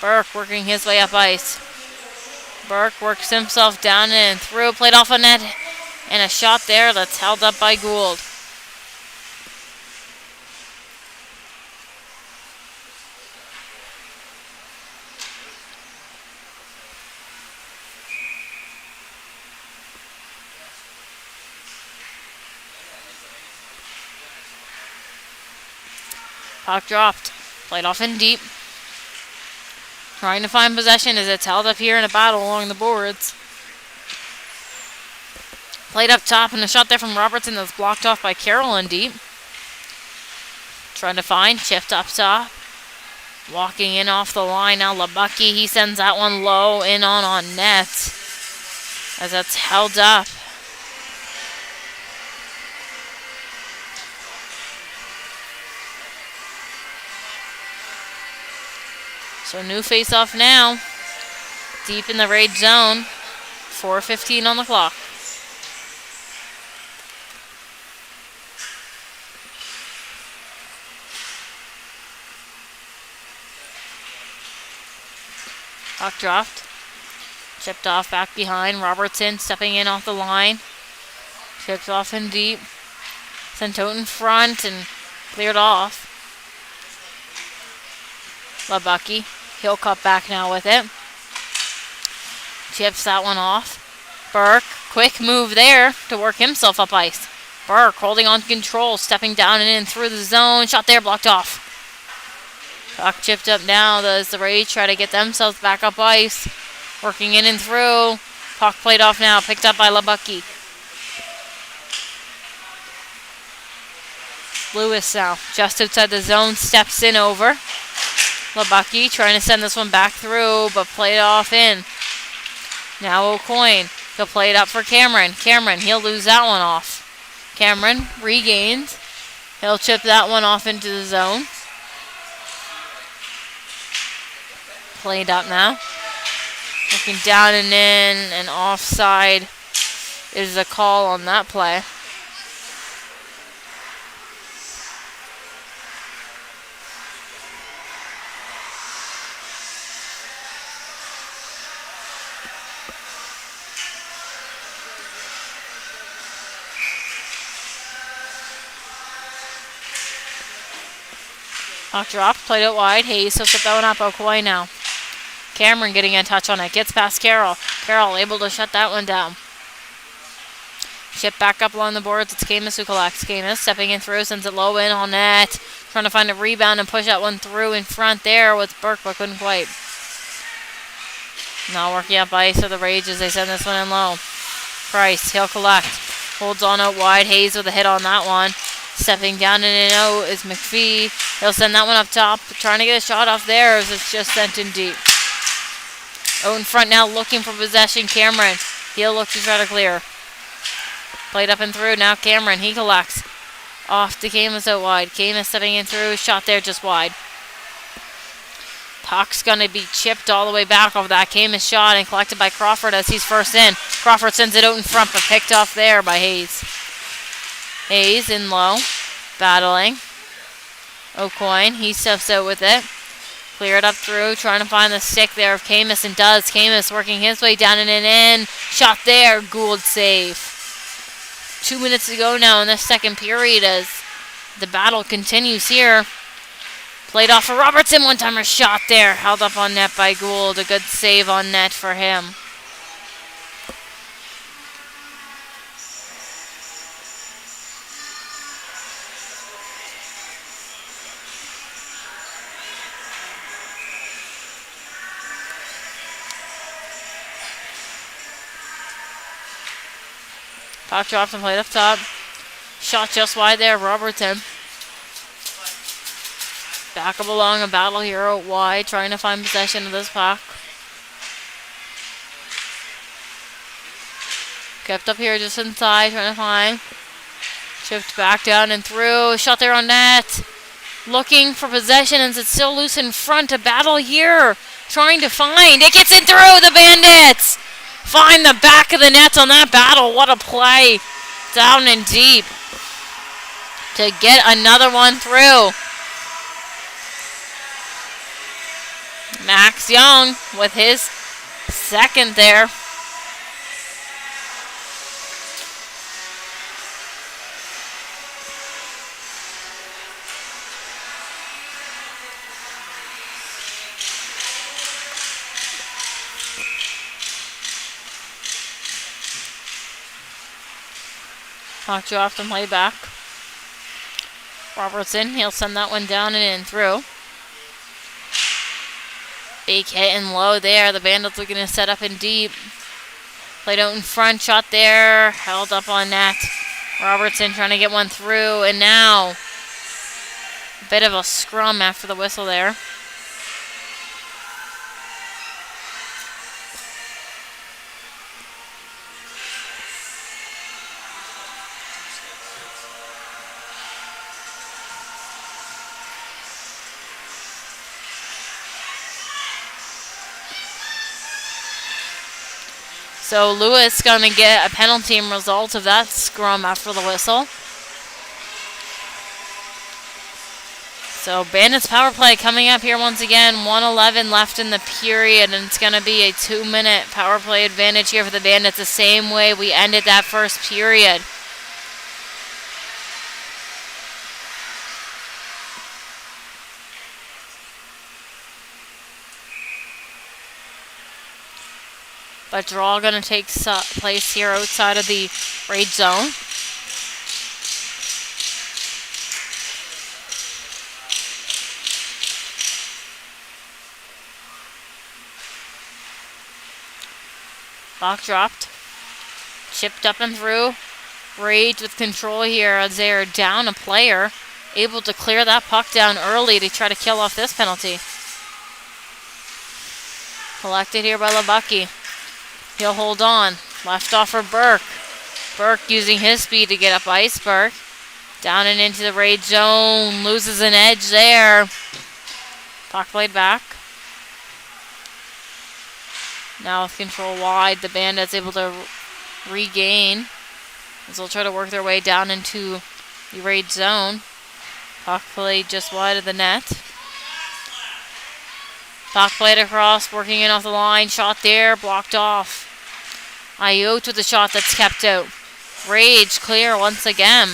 S1: Burke working his way up ice. Burke works himself down and through, played off a net. And a shot there that's held up by Gould. Puck dropped. Played off in deep. Trying to find possession as it's held up here in a battle along the boards. Played up top, and a shot there from Robertson that's blocked off by Carroll in deep. Trying to find, chipped up top. Walking in off the line now, Labucky, he sends that one low in on net as that's held up. So new face-off now, deep in the Rage zone, 4:15 on the clock. Puck dropped. Chipped off back behind. Robertson stepping in off the line. Chipped off in deep. Sent out in front and cleared off. Labucky. He'll cut back now with it. Chips that one off. Burke, quick move there to work himself up ice. Burke holding on to control, stepping down and in through the zone. Shot there, blocked off. Puck chipped up now as the Rays try to get themselves back up ice. Working in and through. Puck played off now, picked up by Labucky. Lewis now, just outside the zone, steps in over. Labucky trying to send this one back through, but played off in. Now O'Coin. He'll play it up for Cameron. Cameron, he'll lose that one off. Cameron regains. He'll chip that one off into the zone. Played up now. Looking down and in, and offside is a call on that play. Puck dropped, played it wide. Hayes will set that one up. O'Coy now. Cameron getting a touch on it. Gets past Carroll. Carroll able to shut that one down. Chip back up along the boards. It's Camus who collects. Camus stepping in through, sends it low in on net. Trying to find a rebound and push that one through in front there with Burke, but couldn't quite. Now working up ice for the Rage as they send this one in low. Price, he'll collect. Holds on out wide. Hayes with a hit on that one. Stepping down in and out is McPhee. He'll send that one up top. Trying to get a shot off there as it's just sent in deep. Out in front now looking for possession. Cameron. He'll look to try to clear. Played up and through. Now Cameron. He collects. Off to Camus out wide. Camus stepping in through. Shot there just wide. Puck's going to be chipped all the way back off that Camus shot and collected by Crawford as he's first in. Crawford sends it out in front but picked off there by Hayes. Hayes in low. Battling. O'Coin. He steps out with it. Clear it up through. Trying to find the stick there of Camus and does. Camus working his way down and in. Shot there. Gould save. 2 minutes to go now in the second period as the battle continues here. Played off for Robertson. One-timer shot there. Held up on net by Gould. A good save on net for him. Puck dropped and played up top. Shot just wide there, Robertson. Back up along a battle here out wide, trying to find possession of this puck. Kept up here just inside, trying to find. Chipped back down and through. Shot there on net. Looking for possession and it's still loose in front. A battle here. Trying to find. It gets in through the Bandits. Find the back of the net on that battle. What a play. Down and deep. To get another one through. Max Young with his second there. Puck dropped and played back. Robertson, he'll send that one down and in through. Big hit and low there. The Bandits looking to set up in deep. Played out in front, shot there. Held up on net. Robertson trying to get one through. And now, a bit of a scrum after the whistle there. So Lewis going to get a penalty result of that scrum after the whistle. So Bandits power play coming up here once again. 1:11 left in the period, and it's going to be a 2-minute power play advantage here for the Bandits, the same way we ended that first period. But draw going to take place here outside of the rage zone. Puck dropped. Chipped up and through. Rage with control here as they're down a player. Able to clear that puck down early to try to kill off this penalty. Collected here by Labucky. He'll hold on. Left off for Burke. Burke using his speed to get up ice. Burke down and into the rage zone. Loses an edge there. Puck played back. Now with control wide, the Bandits able to regain as they'll try to work their way down into the rage zone. Puck played just wide of the net. Puck played across, working in off the line. Shot there, blocked off. Ayotte with the shot that's kept out. Rage clear once again.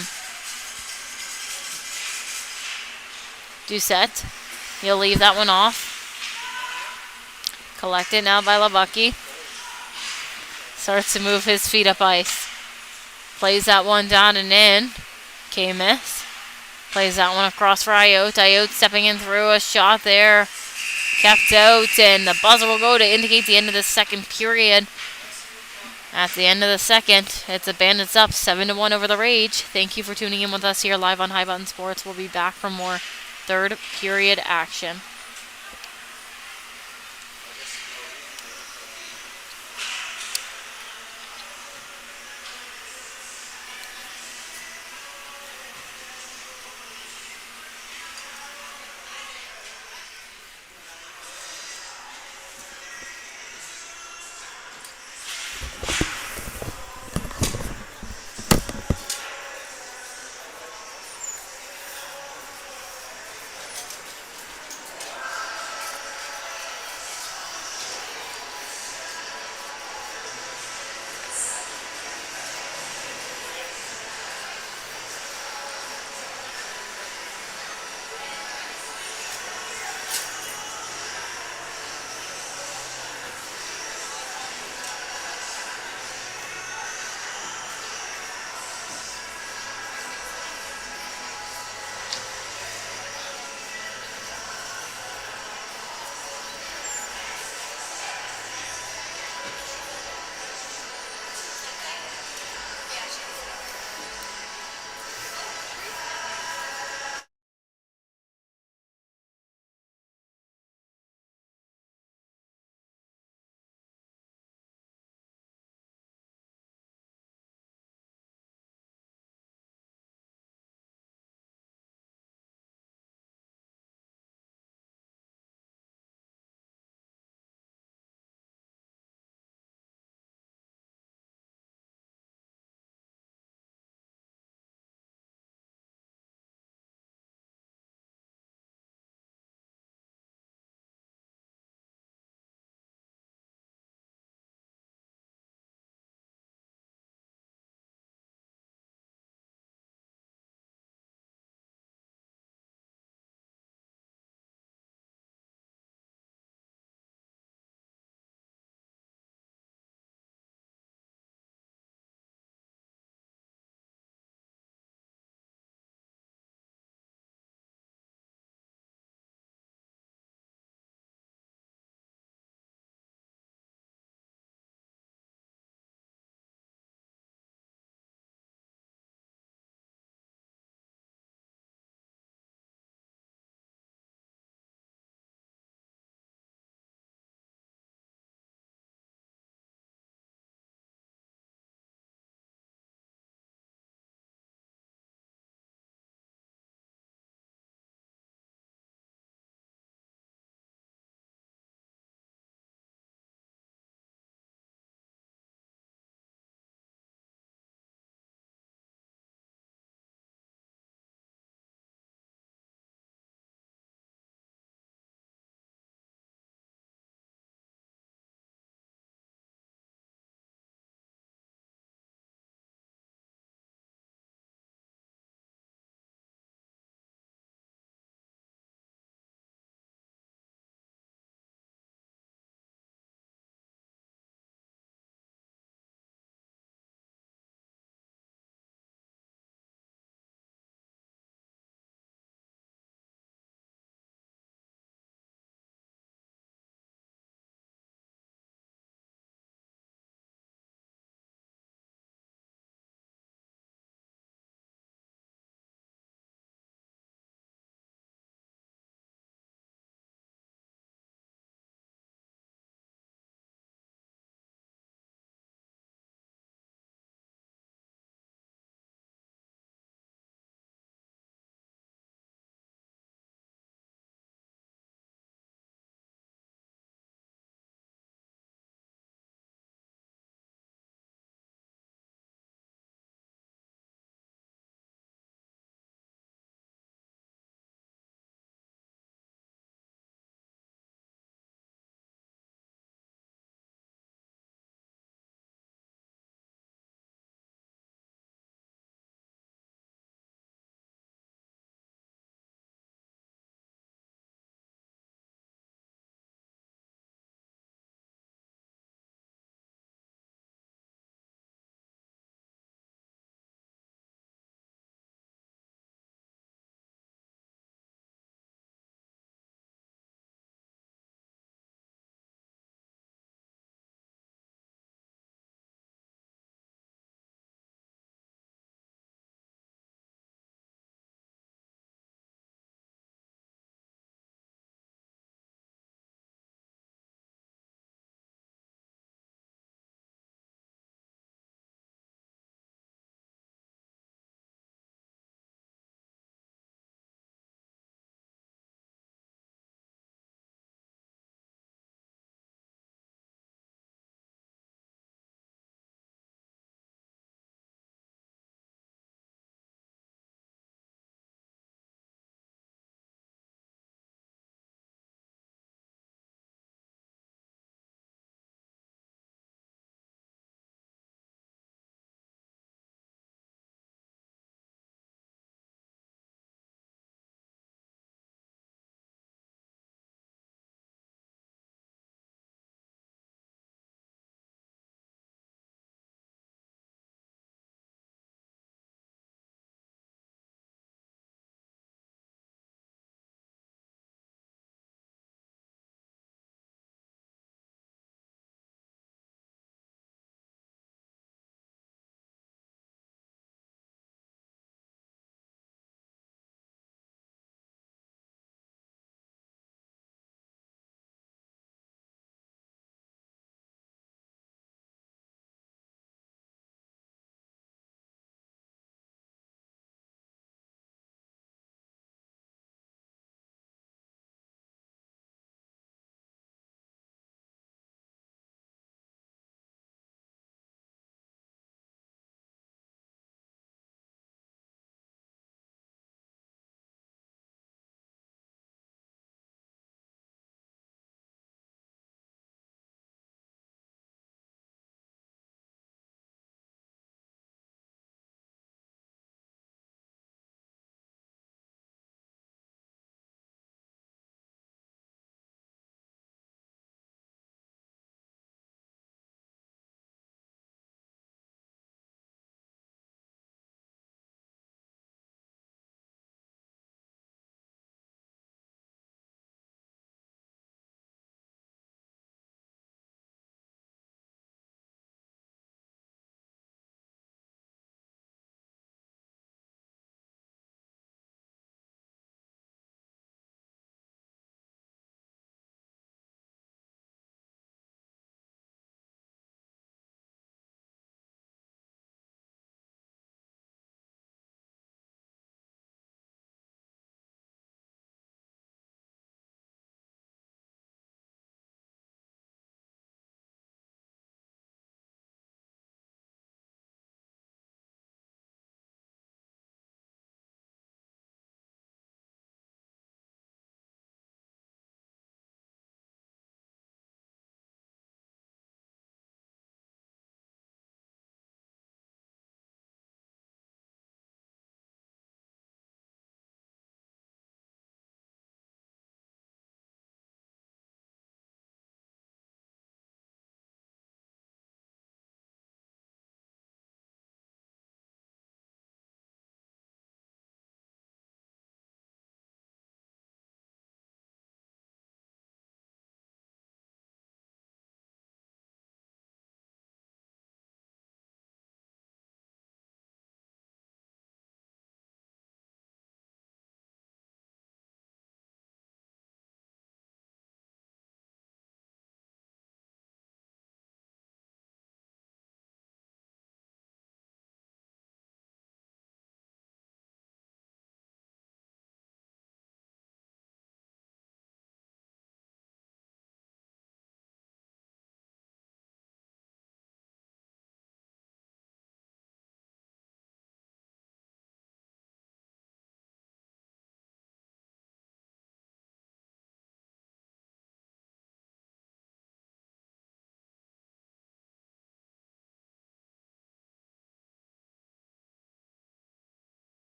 S1: Doucette. He'll leave that one off. Collected now by Labucky. Starts to move his feet up ice. Plays that one down and in. K-miss. Plays that one across for Ayotte. Ayotte stepping in through a shot there. Kept out, and the buzzer will go to indicate the end of the second period. At the end of the second, it's the Bandits up 7-1 over the Rage. Thank you for tuning in with us here live on High Button Sports. We'll be back for more third period action.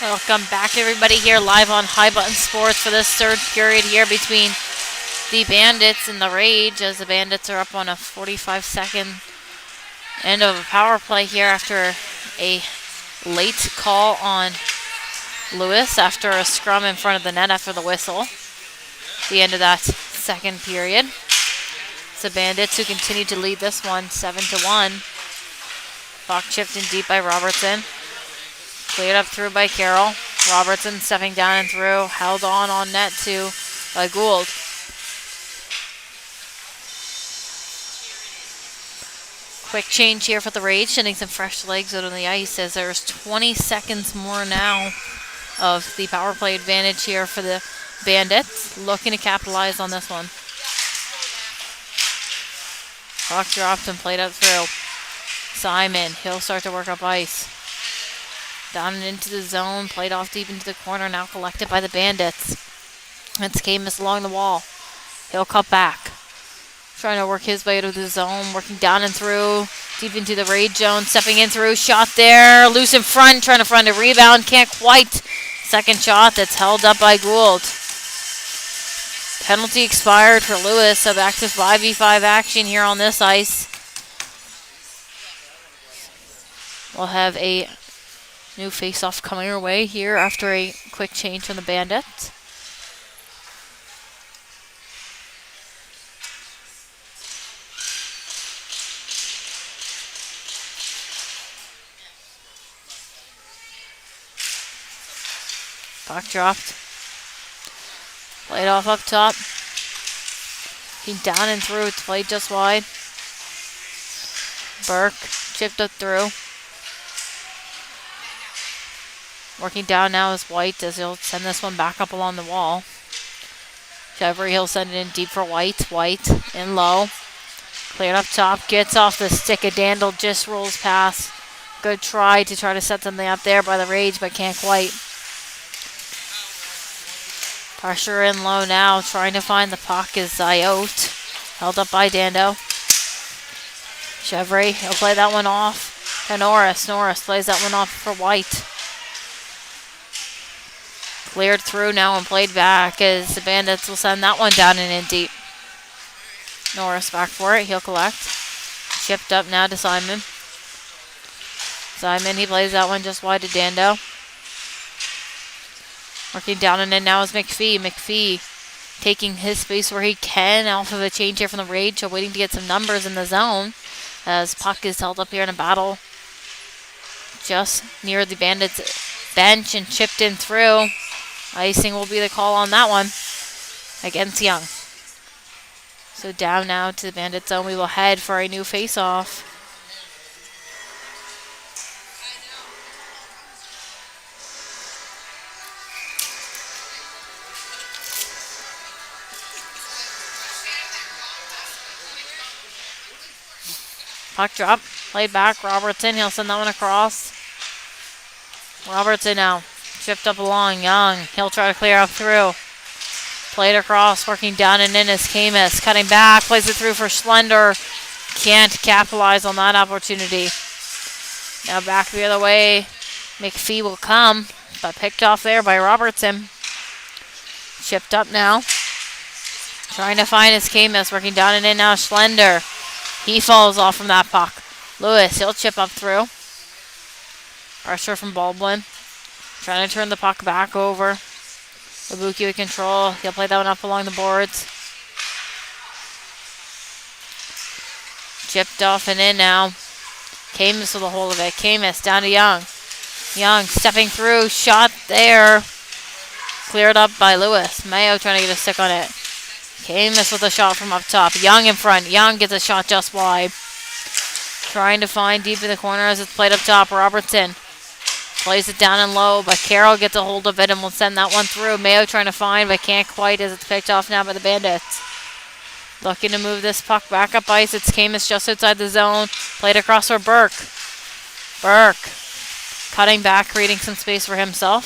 S1: Welcome back, everybody, here live on High Button Sports for this third period here between the Bandits and the Rage, as the Bandits are up on a 45-second end of a power play here after a late call on Lewis after a scrum in front of the net after the whistle. The end of that second period. It's the Bandits who continue to lead this one 7-1. Puck chipped in deep by Robertson. Cleared up through by Carroll. Robertson stepping down and through. Held on net too by Gould. Quick change here for the Rage, sending some fresh legs out on the ice as there's 20 seconds more now of the power play advantage here for the Bandits. Looking to capitalize on this one. Puck dropped and played up through. Simon, he'll start to work up ice. Down and into the zone, played off deep into the corner, now collected by the Bandits. It's Camus along the wall. He'll cut back. Trying to work his way to the zone, working down and through, deep into the Rage zone, stepping in through, shot there, loose in front, trying to find a rebound, can't quite. Second shot that's held up by Gould. Penalty expired for Lewis, so back to 5v5 action here on this ice. We'll have a new face-off coming our way here after a quick change from the Bandits. Puck dropped. Played off up top. Came down and through. It's played just wide. Burke chipped up through. Working down now is White as he'll send this one back up along the wall. Chevry, he'll send it in deep for White. White in low. Cleared up top. Gets off the stick of Dandel. Just rolls past. Good try to set something up there by the Rage, but can't quite. Pressure in low now. Trying to find the puck is Zayot. Held up by Dando. Chevry, he'll play that one off to Norris. Norris plays that one off for White. Cleared through now and played back as the Bandits will send that one down and in deep. Norris back for it. He'll collect. Chipped up now to Simon. Simon, he plays that one just wide to Dando. Working down and in now is McPhee. McPhee taking his space where he can off of a change here from the Rage. So waiting to get some numbers in the zone as puck is held up here in a battle just near the Bandits bench and chipped in through. Icing will be the call on that one against Young. So down now to the Bandit zone. We will head for a new face-off. Puck drop. Played back. Robertson. He'll send that one across. Robertson now. Chipped up along. Young. He'll try to clear up through. Played across. Working down and in is Camus. Cutting back. Plays it through for Schlender. Can't capitalize on that opportunity. Now back the other way. McPhee will come. But picked off there by Robertson. Chipped up now. Trying to find his Camus. Working down and in now. Schlender. He falls off from that puck. Lewis, he'll chip up through. Pressure from Baldwin. Trying to turn the puck back over. Ibuki with control. He'll play that one up along the boards. Chipped off and in now. Camus with a hold of it. Camus down to Young. Young stepping through. Shot there. Cleared up by Lewis. Mayo trying to get a stick on it. Camus with a shot from up top. Young in front. Young gets a shot just wide. Trying to find deep in the corner as it's played up top. Robertson plays it down and low, but Carroll gets a hold of it and will send that one through. Mayo trying to find, but can't quite as it's picked off now by the Bandits. Looking to move this puck back up ice. It's Camus just outside the zone. Played across for Burke. Burke cutting back, creating some space for himself.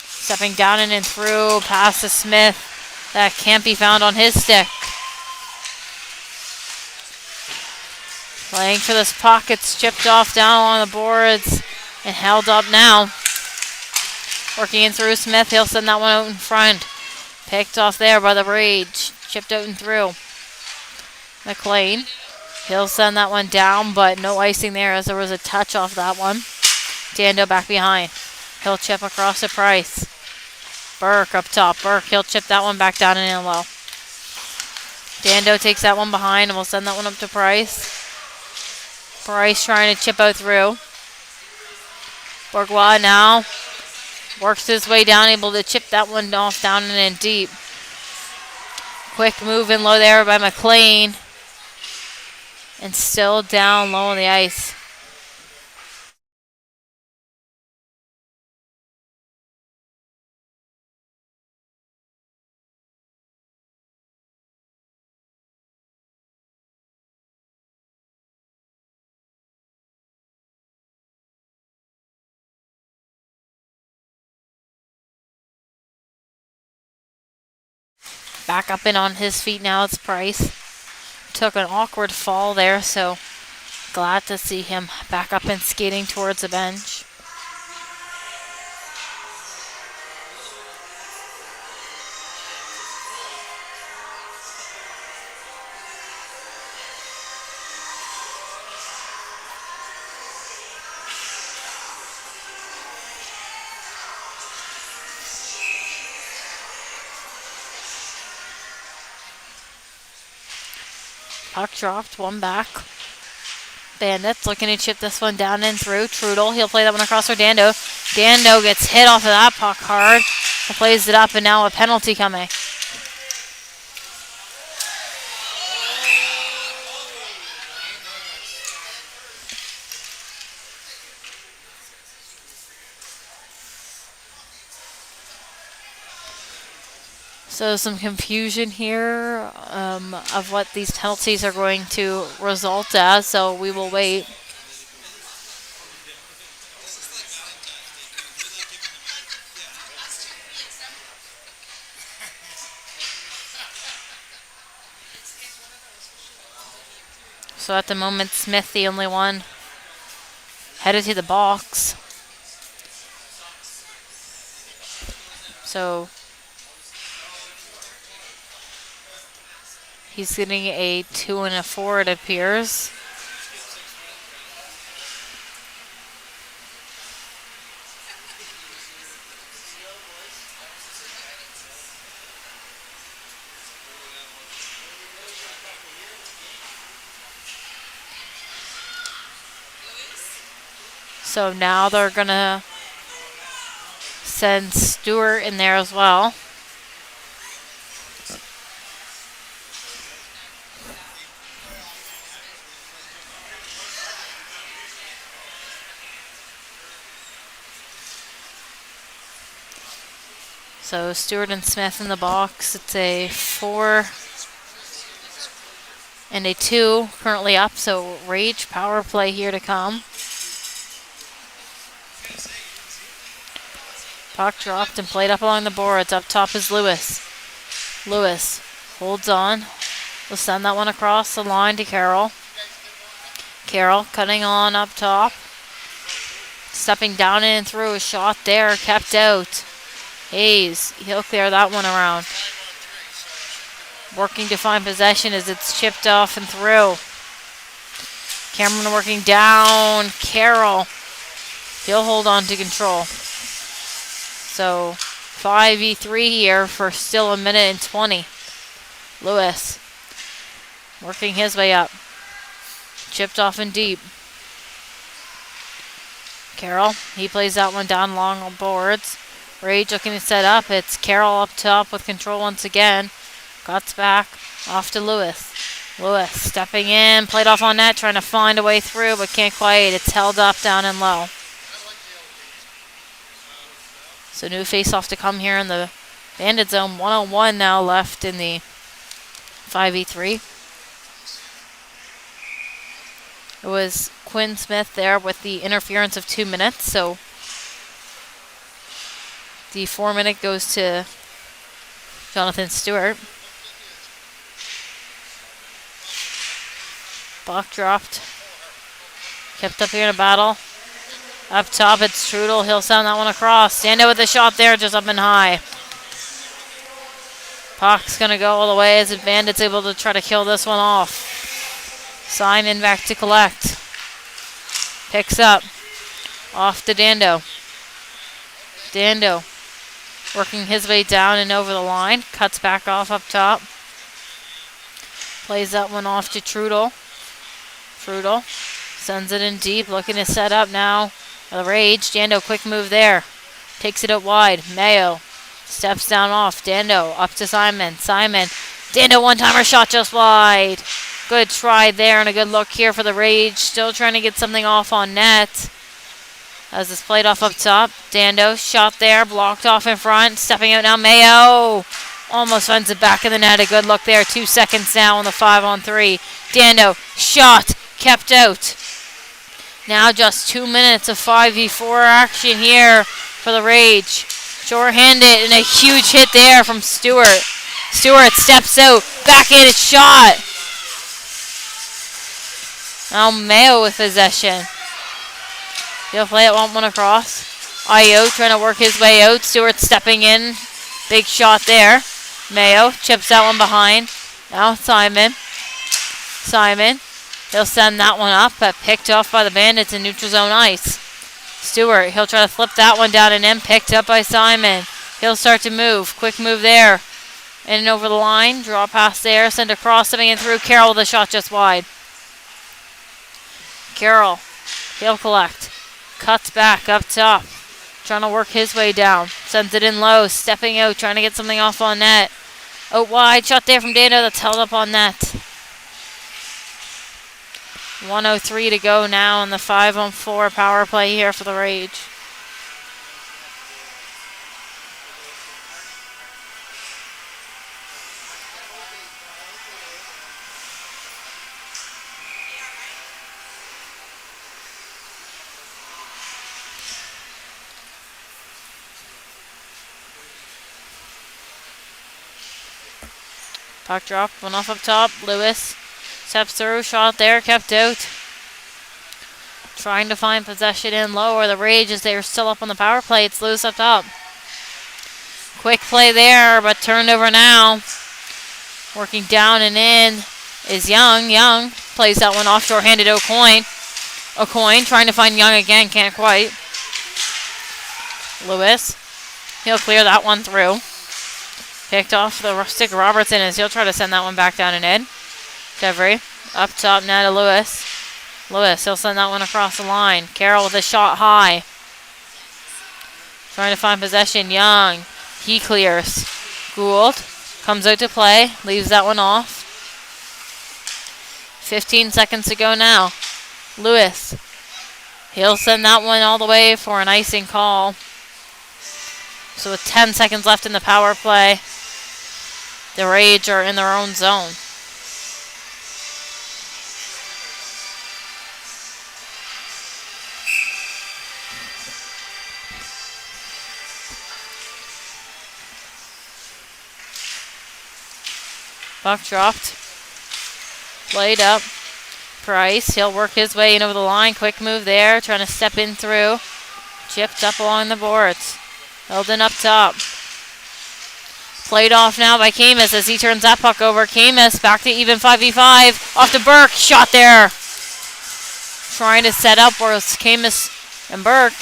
S1: Stepping down and in through. Pass to Smith. That can't be found on his stick. Playing for this puck. It's chipped off down along the boards and held up now. Working in through Smith. He'll send that one out in front. Picked off there by the Rage. Chipped out and through. McLean. He'll send that one down, but no icing there as there was a touch off that one. Dando back behind. He'll chip across to Price. Burke up top. Burke, he'll chip that one back down and in low. Dando takes that one behind and will send that one up to Price. Price trying to chip out through. Bourgeois now works his way down, able to chip that one off down and in deep. Quick move in low there by McLean. And still down low on the ice. Back up and on his feet now, it's Price. Took an awkward fall there, so glad to see him back up and skating towards the bench. Puck dropped, one back. Bandits looking to chip this one down and through. Trudel, he'll play that one across for Dando. Dando gets hit off of that puck hard. He plays it up and now a penalty coming. So some confusion here of what these penalties are going to result as, so we will wait. So at the moment, Smith, the only one headed to the box. So he's getting a 2 and a 4, it appears. So now they're going to send Stewart in there as well. So Stewart and Smith in the box. It's a 4 and a 2 currently up, so Rage power play here to come. Puck dropped and played up along the boards. Up top is Lewis. Lewis holds on. We'll send that one across the line to Carroll. Carroll cutting on up top. Stepping down in and through. A shot there, kept out. Hayes, he'll clear that one around. Working to find possession as it's chipped off and through. Cameron working down. Carroll. He'll hold on to control. So 5v3 here for still a minute and 20. Lewis working his way up. Chipped off and deep. Carroll, he plays that one down long on boards. Rage looking to set up. It's Carroll up top with control once again. Guts back off to Lewis. Lewis stepping in, played off on net, trying to find a way through, but can't quite. It's held up, down and low. So new face-off to come here in the Bandit zone. 1-on-1 now left in the 5v3. It was Quinn Smith there with the interference of 2 minutes, so the 4 minute goes to Jonathan Stewart. Puck dropped. Kept up here in a battle. Up top, it's Trudel. He'll send that one across. Dando with the shot there, just up and high. Puck's going to go all the way as the Bandits able to try to kill this one off. Simon back to collect. Picks up. Off to Dando. Dando working his way down and over the line. Cuts back off up top. Plays that one off to Trudel. Trudel sends it in deep, looking to set up now. The Rage. Dando, quick move there. Takes it out wide. Mayo steps down off. Dando up to Simon. Simon. Dando one-timer shot just wide. Good try there and a good look here for the Rage. Still trying to get something off on net. As it's played off up top. Dando shot there. Blocked off in front. Stepping out now. Mayo almost finds it back in the net. A good look there. 2 seconds now on the 5-on-3. Dando shot. Kept out. Now just 2 minutes of 5v4 action here for the Rage. Short-handed and a huge hit there from Stewart. Stewart steps out. Backhanded shot. Now Mayo with possession. He'll play it one across. Io trying to work his way out. Stewart stepping in. Big shot there. Mayo chips that one behind. Now Simon. Simon. He'll send that one up, but picked off by the Bandits in neutral zone ice. Stewart, he'll try to flip that one down and in. Picked up by Simon. He'll start to move. Quick move there. In and over the line. Draw pass there. Send across, stepping in through. Carroll with a shot just wide. Carroll. He'll collect. Cuts back up top. Trying to work his way down. Sends it in low. Stepping out. Trying to get something off on net. Out wide. Shot there from Dando. That's held up on net. 1:03 to go now in the 5-on-4 power play here for the Rage. Puck drop, one off up top. Lewis steps through, shot there, kept out. Trying to find possession in lower. The Rage as they are still up on the power play. It's Lewis up top. Quick play there, but turned over now. Working down and in is Young. Young plays that one off, short-handed O'Coin. O'Coin trying to find Young again, can't quite. Lewis, he'll clear that one through. Picked off the stick Robertson as he'll try to send that one back down and in. Chevry up top now to Lewis. Lewis, he'll send that one across the line. Carroll with a shot high. Trying to find possession. Young, he clears. Gould comes out to play, leaves that one off. 15 seconds to go now. Lewis, he'll send that one all the way for an icing call. So with 10 seconds left in the power play, the Rage are in their own zone. Puck dropped. Played up. Price, he'll work his way in over the line. Quick move there, trying to step in through. Chipped up along the boards. Eldon up top. Played off now by Camus as he turns that puck over. Camus back to even 5v5. Off to Burke. Shot there. Trying to set up where it's Camus and Burke.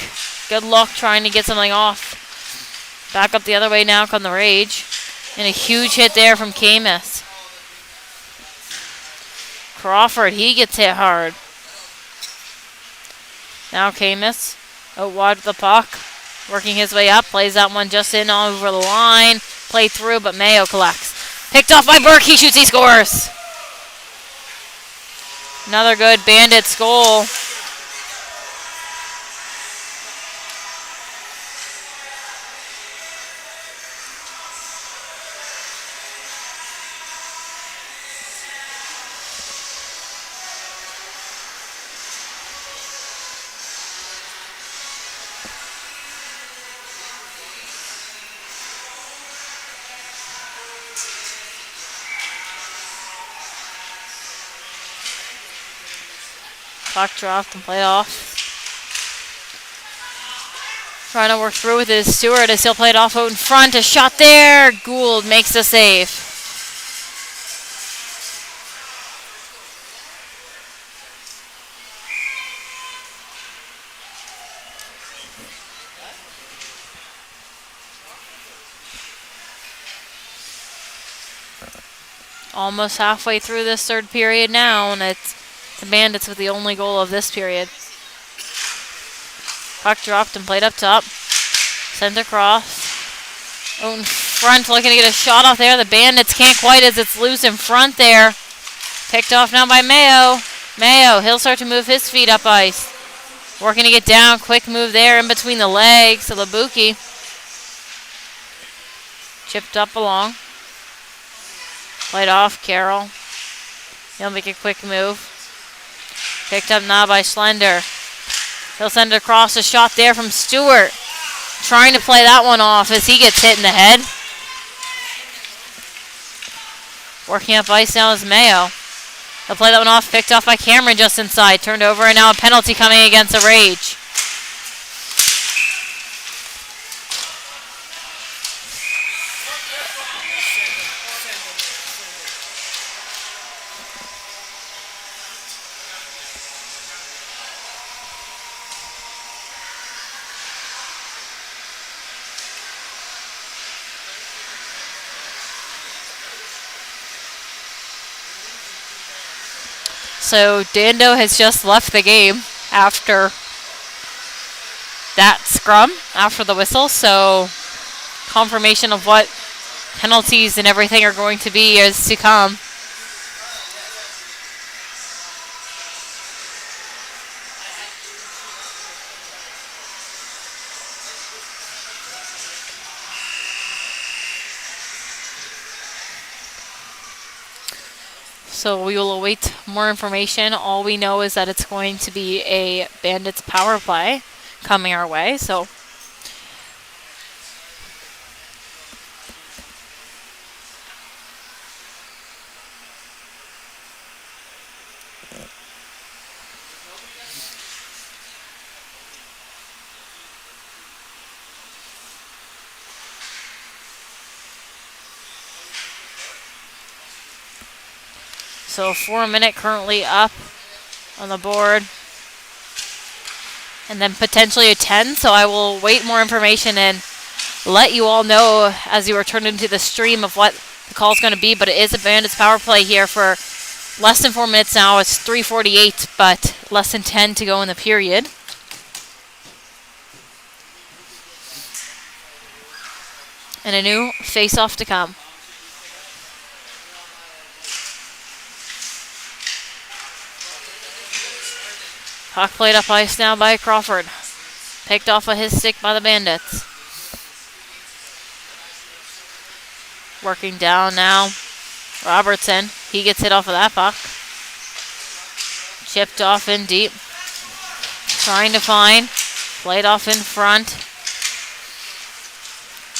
S1: Good luck trying to get something off. Back up the other way now come the Rage. And a huge hit there from Camus. Crawford, he gets hit hard. Now Camus out wide with the puck. Working his way up. Plays that one just in over the line. Played through, but Mayo collects. Picked off by Burke. He shoots, he scores. Another good Bandits goal. Puck dropped and play off. Trying to work through with his Stewart as he'll play it off out in front. A shot there. Gould makes the save. Almost halfway through this third period now, and it's the Bandits with the only goal of this period. Puck dropped and played up top. Sent across. Out in front, looking to get a shot off there. The Bandits can't quite as it's loose in front there. Picked off now by Mayo. Mayo, he'll start to move his feet up ice. Working to get down. Quick move there in between the legs of Labuki. Chipped up along. Played off Carroll. He'll make a quick move. Picked up now by Schlender. He'll send it across. A shot there from Stewart. Trying to play that one off as he gets hit in the head. Working up ice now is Mayo. He'll play that one off. Picked off by Cameron just inside. Turned over and now a penalty coming against the Rage. So Dando has just left the game after that scrum, after the whistle. So confirmation of what penalties and everything are going to be is to come. So we will await more information. All we know is that it's going to be a Bandits power play coming our way. So So 4 minute currently up on the board. And then potentially a 10. So I will wait more information and let you all know as you are turned into the stream of what the call is going to be. But it is a Bandits power play here for less than 4 minutes now. It's 3:48, but less than 10 to go in the period. And a new face-off to come. Puck played up ice now by Crawford. Picked off of his stick by the Bandits. Working down now. Robertson. He gets hit off of that puck. Chipped off in deep. Trying to find. Played off in front.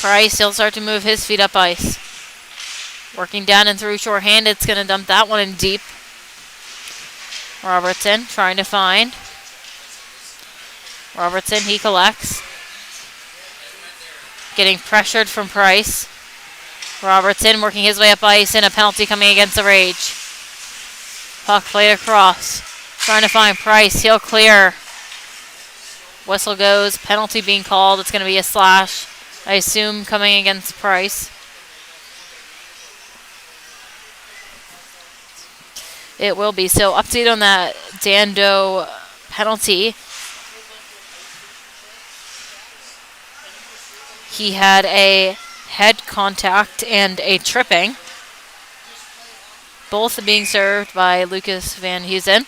S1: Price, he'll start to move his feet up ice. Working down and through shorthanded. It's going to dump that one in deep. Robertson trying to find. Robertson, he collects. Getting pressured from Price. Robertson working his way up ice and a penalty coming against the Rage. Puck played across. Trying to find Price. He'll clear. Whistle goes. Penalty being called. It's going to be a slash, I assume, coming against Price. It will be. So update on that Dando penalty. He had a head contact and a tripping. Both being served by Lucas Van Heusen.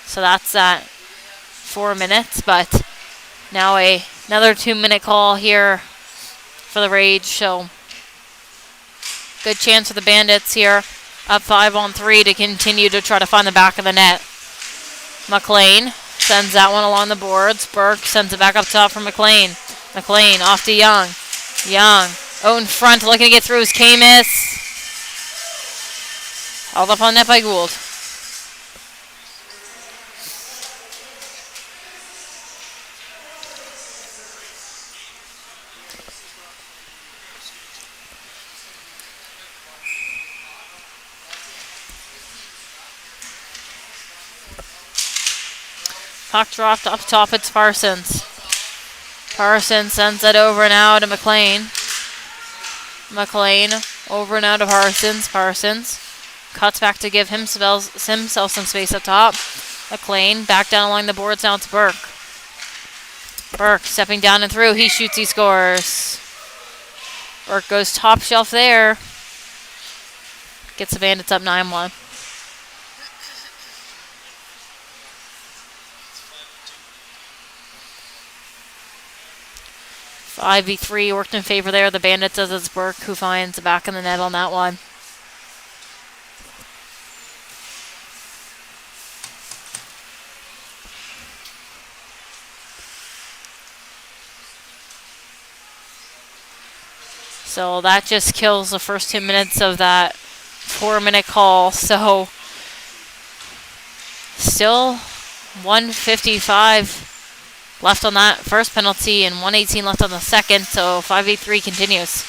S1: So that's at 4 minutes. But now another 2-minute call here for the Rage. So good chance for the Bandits here. Up 5-on-3 to continue to try to find the back of the net. McLean sends that one along the boards. Burke sends it back up top for McLean. McLean off to Young. Young out in front looking to get through his Camus. Held up on net by Gould. Puck dropped up top. It's Parsons. Parsons sends it over now to McLean. McLean over now to Parsons. Parsons cuts back to give himself some space up top. McLean back down along the boards. Now it's Burke. Burke stepping down and through. He shoots, he scores. Burke goes top shelf there. Gets the Bandits up 9-1. 5v3 worked in favor there. The Bandits as it's Burke who finds the back of the net on that one. So that just kills the first 2 minutes of that 4-minute call. So still 1:55 left on that first penalty and 1:18 left on the second. So 5v3 continues.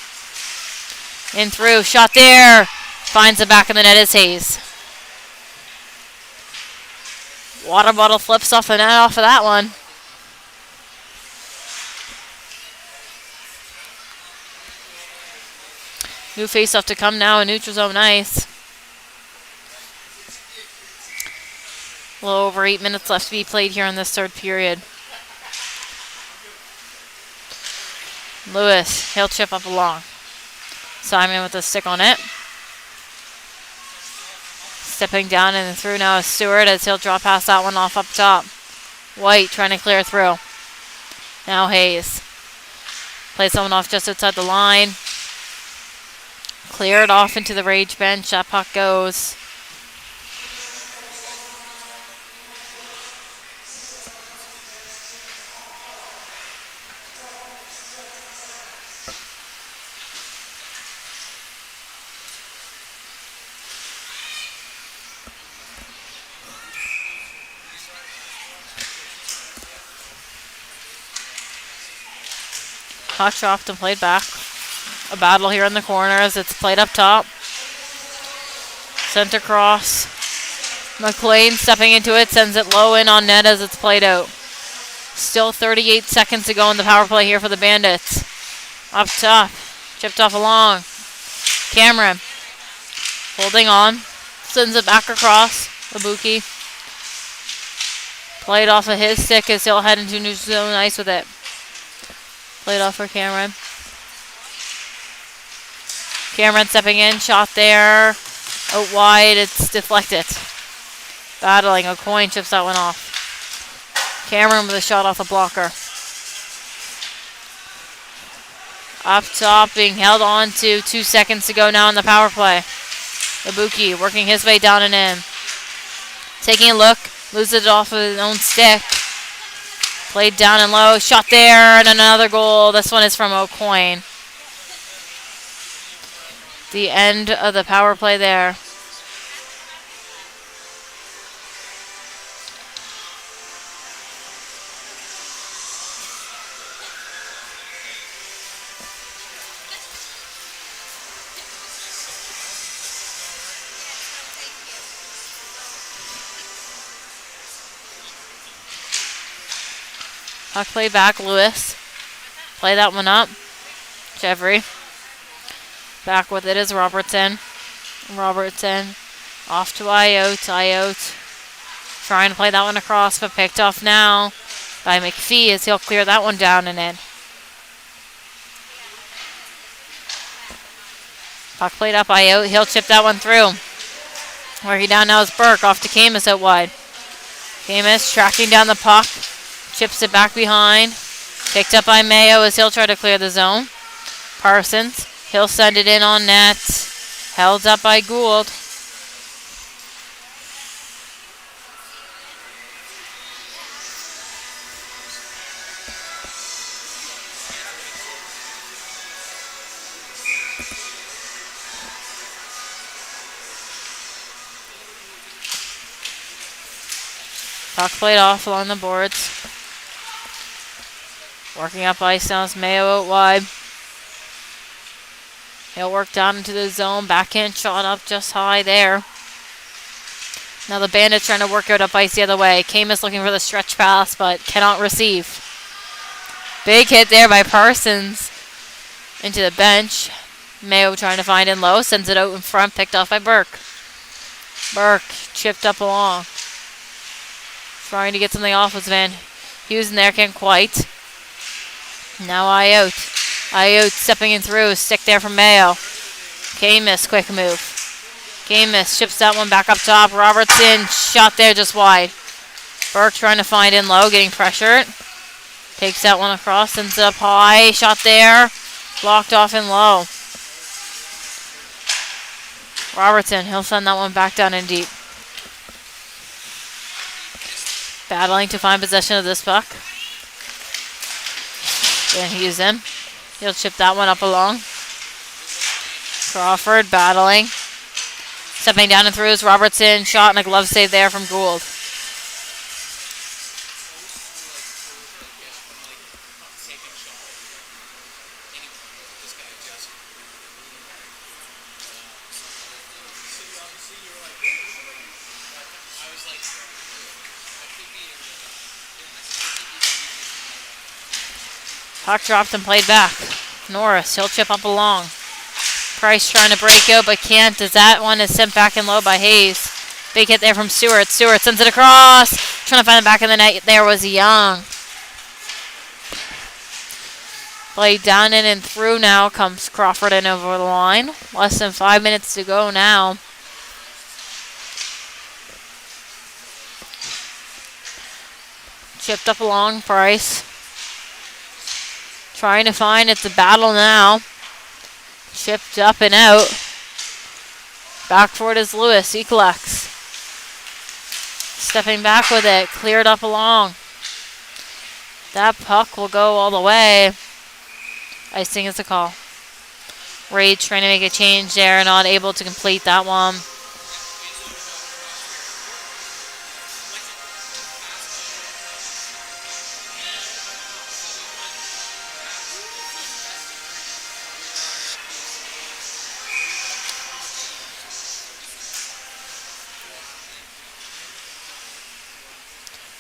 S1: In through, shot there. Finds the back of the net is Hayes. Water bottle flips off the net off of that one. New face-off to come now in neutral zone ice. A little over 8 minutes left to be played here in this third period. Lewis, he'll chip up along. Simon with a stick on it. Stepping down and through now is Stewart as he'll draw past that one off up top. White trying to clear through. Now Hayes. Plays someone off just outside the line. Cleared off into the rage bench. That puck goes. Puck dropped and played back. A battle here in the corner as it's played up top. Center cross. McLean stepping into it, sends it low in on net as it's played out. Still 38 seconds to go in the power play here for the Bandits. Up top. Chipped off along. Cameron. Holding on. Sends it back across. Ibuki. Played off of his stick as he'll head into neutral zone ice with it. Played off for Cameron. Cameron stepping in, shot there. Out wide, it's deflected. Battling, O'Coin chips that one off. Cameron with a shot off the blocker. Up top, being held on to 2 seconds to go now in the power play. Ibuki working his way down and in. Taking a look, loses it off of his own stick. Played down and low, shot there, and another goal. This one is from O'Coin. The end of the power play there. Puck play back, Lewis. Play that one up. Jeffrey. Back with it is Robertson. Robertson off to Ayotte. Ayotte trying to play that one across, but picked off now by McPhee as he'll clear that one down and in. Puck played up Ayotte. He'll chip that one through. Working down now is Burke off to Camus out wide. Camus tracking down the puck. Chips it back behind. Picked up by Mayo as he'll try to clear the zone. Parsons. He'll send it in on net. Held up by Gould. Puck played off along the boards. Working up ice now is Mayo out wide. He'll work down into the zone. Backhand shot up just high there. Now the Bandits trying to work out up ice the other way. Camus looking for the stretch pass, but cannot receive. Big hit there by Parsons into the bench. Mayo trying to find in low. Sends it out in front. Picked off by Burke. Burke chipped up along. Trying to get something off was Van Heusen there. Can't quite. Now Ayotte. Ayotte stepping in through. Stick there from Mayo. Camus, quick move. Camus chips that one back up top. Robertson, shot there just wide. Burke trying to find in low, getting pressured. Takes that one across, sends it up high. Shot there. Blocked off in low. Robertson, he'll send that one back down in deep. Battling to find possession of this puck. Van Heusen. He'll chip that one up along. Crawford battling. Stepping down and through is Robertson. Shot and a glove save there from Gould. Puck dropped and played back. Norris, he'll chip up along. Price trying to break out but can't as that one is sent back in low by Hayes. Big hit there from Stewart. Stewart sends it across. Trying to find the back of the net. There was Young. Played down in and through now. Comes Crawford in over the line. Less than 5 minutes to go now. Chipped up along Price. Trying to find it's a battle now. Chipped up and out. Back for it is Lewis. He collects. Stepping back with it. Cleared up along. That puck will go all the way. Icing is the call. Rage trying to make a change there. Not able to complete that one.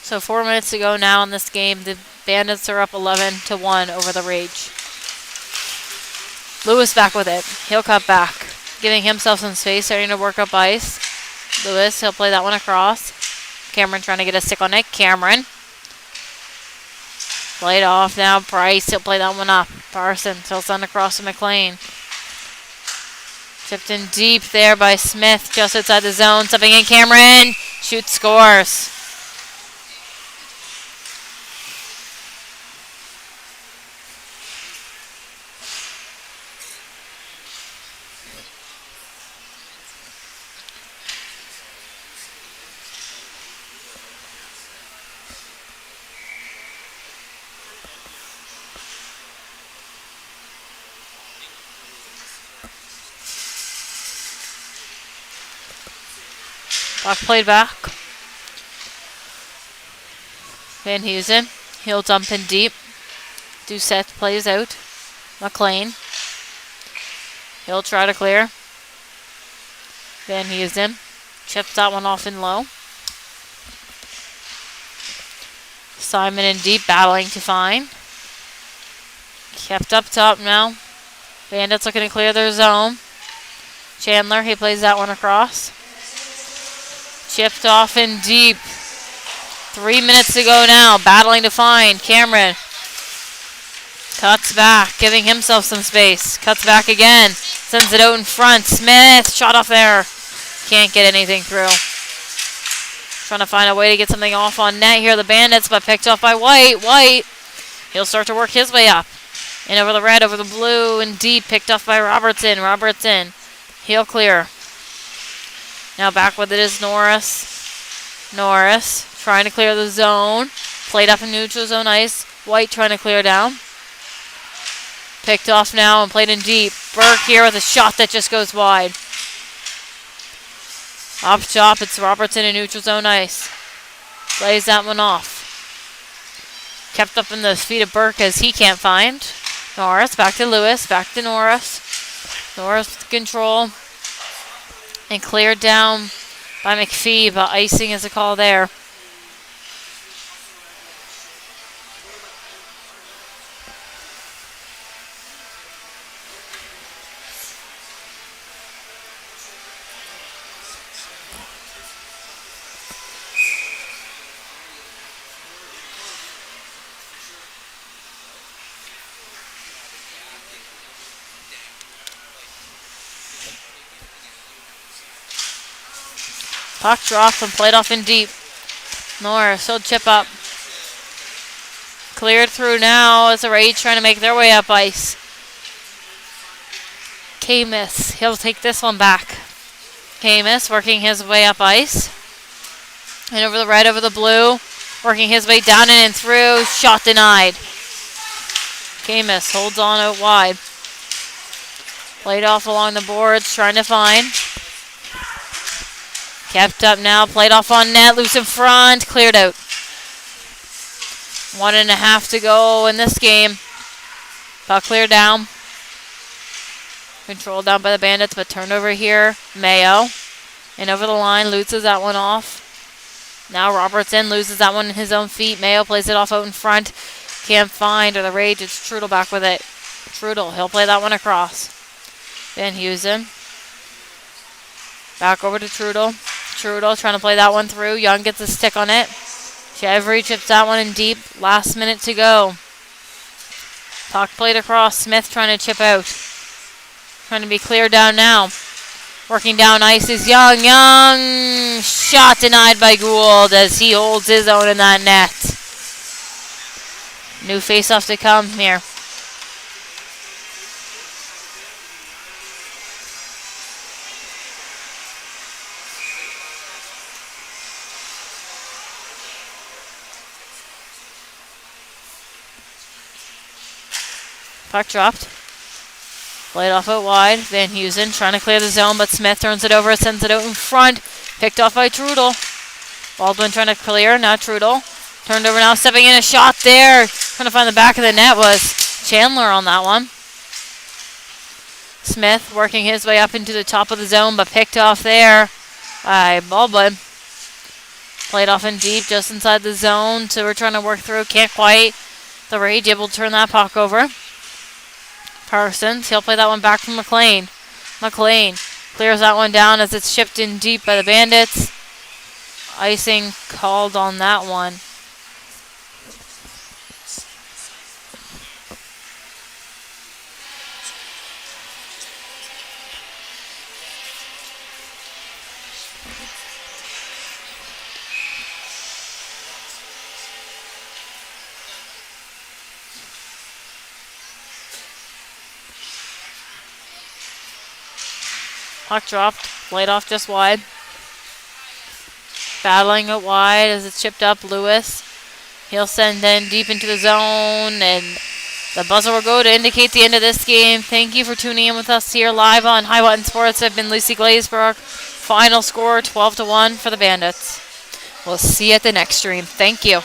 S1: So 4 minutes to go now in this game. The Bandits are up 11-1 over the Rage. Lewis back with it. He'll cut back. Giving himself some space, starting to work up ice. Lewis, he'll play that one across. Cameron trying to get a stick on it. Cameron. Played off now. Price, he'll play that one up. Parsons, he'll send across to McLean. Tipped in deep there by Smith, just outside the zone. Stepping in Cameron. Shoots, scores. Puck played back. Van Heusen. He'll dump in deep. Doucette plays out. McLean. He'll try to clear. Van Heusen. Chips that one off in low. Simon in deep, battling to find. Kept up top now. Bandits looking to clear their zone. Chandler, he plays that one across. Chipped off in deep. 3 minutes to go now. Battling to find. Cameron. Cuts back. Giving himself some space. Cuts back again. Sends it out in front. Smith. Shot off there. Can't get anything through. Trying to find a way to get something off on net here. The Bandits, but picked off by White. White. He'll start to work his way up. And over the red, over the blue, and deep. Picked off by Robertson. Robertson. He'll clear. Now back with it is Norris. Norris trying to clear the zone. Played up in neutral zone ice. White trying to clear down. Picked off now and played in deep. Burke here with a shot that just goes wide. Up top, it's Robertson in neutral zone ice. Plays that one off. Kept up in the feet of Burke as he can't find. Norris, back to Lewis, back to Norris. Norris with control. And cleared down by McPhee, but icing is a call there. Puck dropped and played off in deep. Norris, he'll chip up. Cleared through now as the Rage trying to make their way up ice. Camus, he'll take this one back. Camus working his way up ice. And over the red, over the blue. Working his way down and through. Shot denied. Camus holds on out wide. Played off along the boards, trying to find. Kept up now, played off on net, loose in front, cleared out. 1.5 to go in this game. Puck cleared down. Controlled down by the Bandits, but turned over here. Mayo. And over the line, loses that one off. Now Robertson loses that one in his own feet. Mayo plays it off out in front. Can't find, or the Rage, it's Trudel back with it. Trudel, he'll play that one across. Van Heusen. Back over to Trudel. Trudel trying to play that one through. Young gets a stick on it. Chevry chips that one in deep. Last minute to go. Puck played across. Smith trying to chip out. Trying to be cleared down now. Working down ice is Young. Young shot denied by Gould as he holds his own in that net. New face-off to come here. Puck dropped. Played off out wide. Van Heusen trying to clear the zone, but Smith turns it over, sends it out in front. Picked off by Trudel. Baldwin trying to clear, now Trudel. Turned over now, stepping in, a shot there. Trying to find the back of the net was Chandler on that one. Smith working his way up into the top of the zone, but picked off there by Baldwin. Played off in deep, just inside the zone, so we're trying to work through. Can't quite. The Rage able to turn that puck over. Parsons, he'll play that one back from McLean. McLean clears that one down as it's shipped in deep by the Bandits. Icing called on that one. Puck dropped, played off just wide. Battling it wide as it's chipped up. Lewis, he'll send in deep into the zone, and the buzzer will go to indicate the end of this game. Thank you for tuning in with us here live on High Button Sports. I've been Lucy Glazebrook. Final score 12-1 for the Bandits. We'll see you at the next stream. Thank you.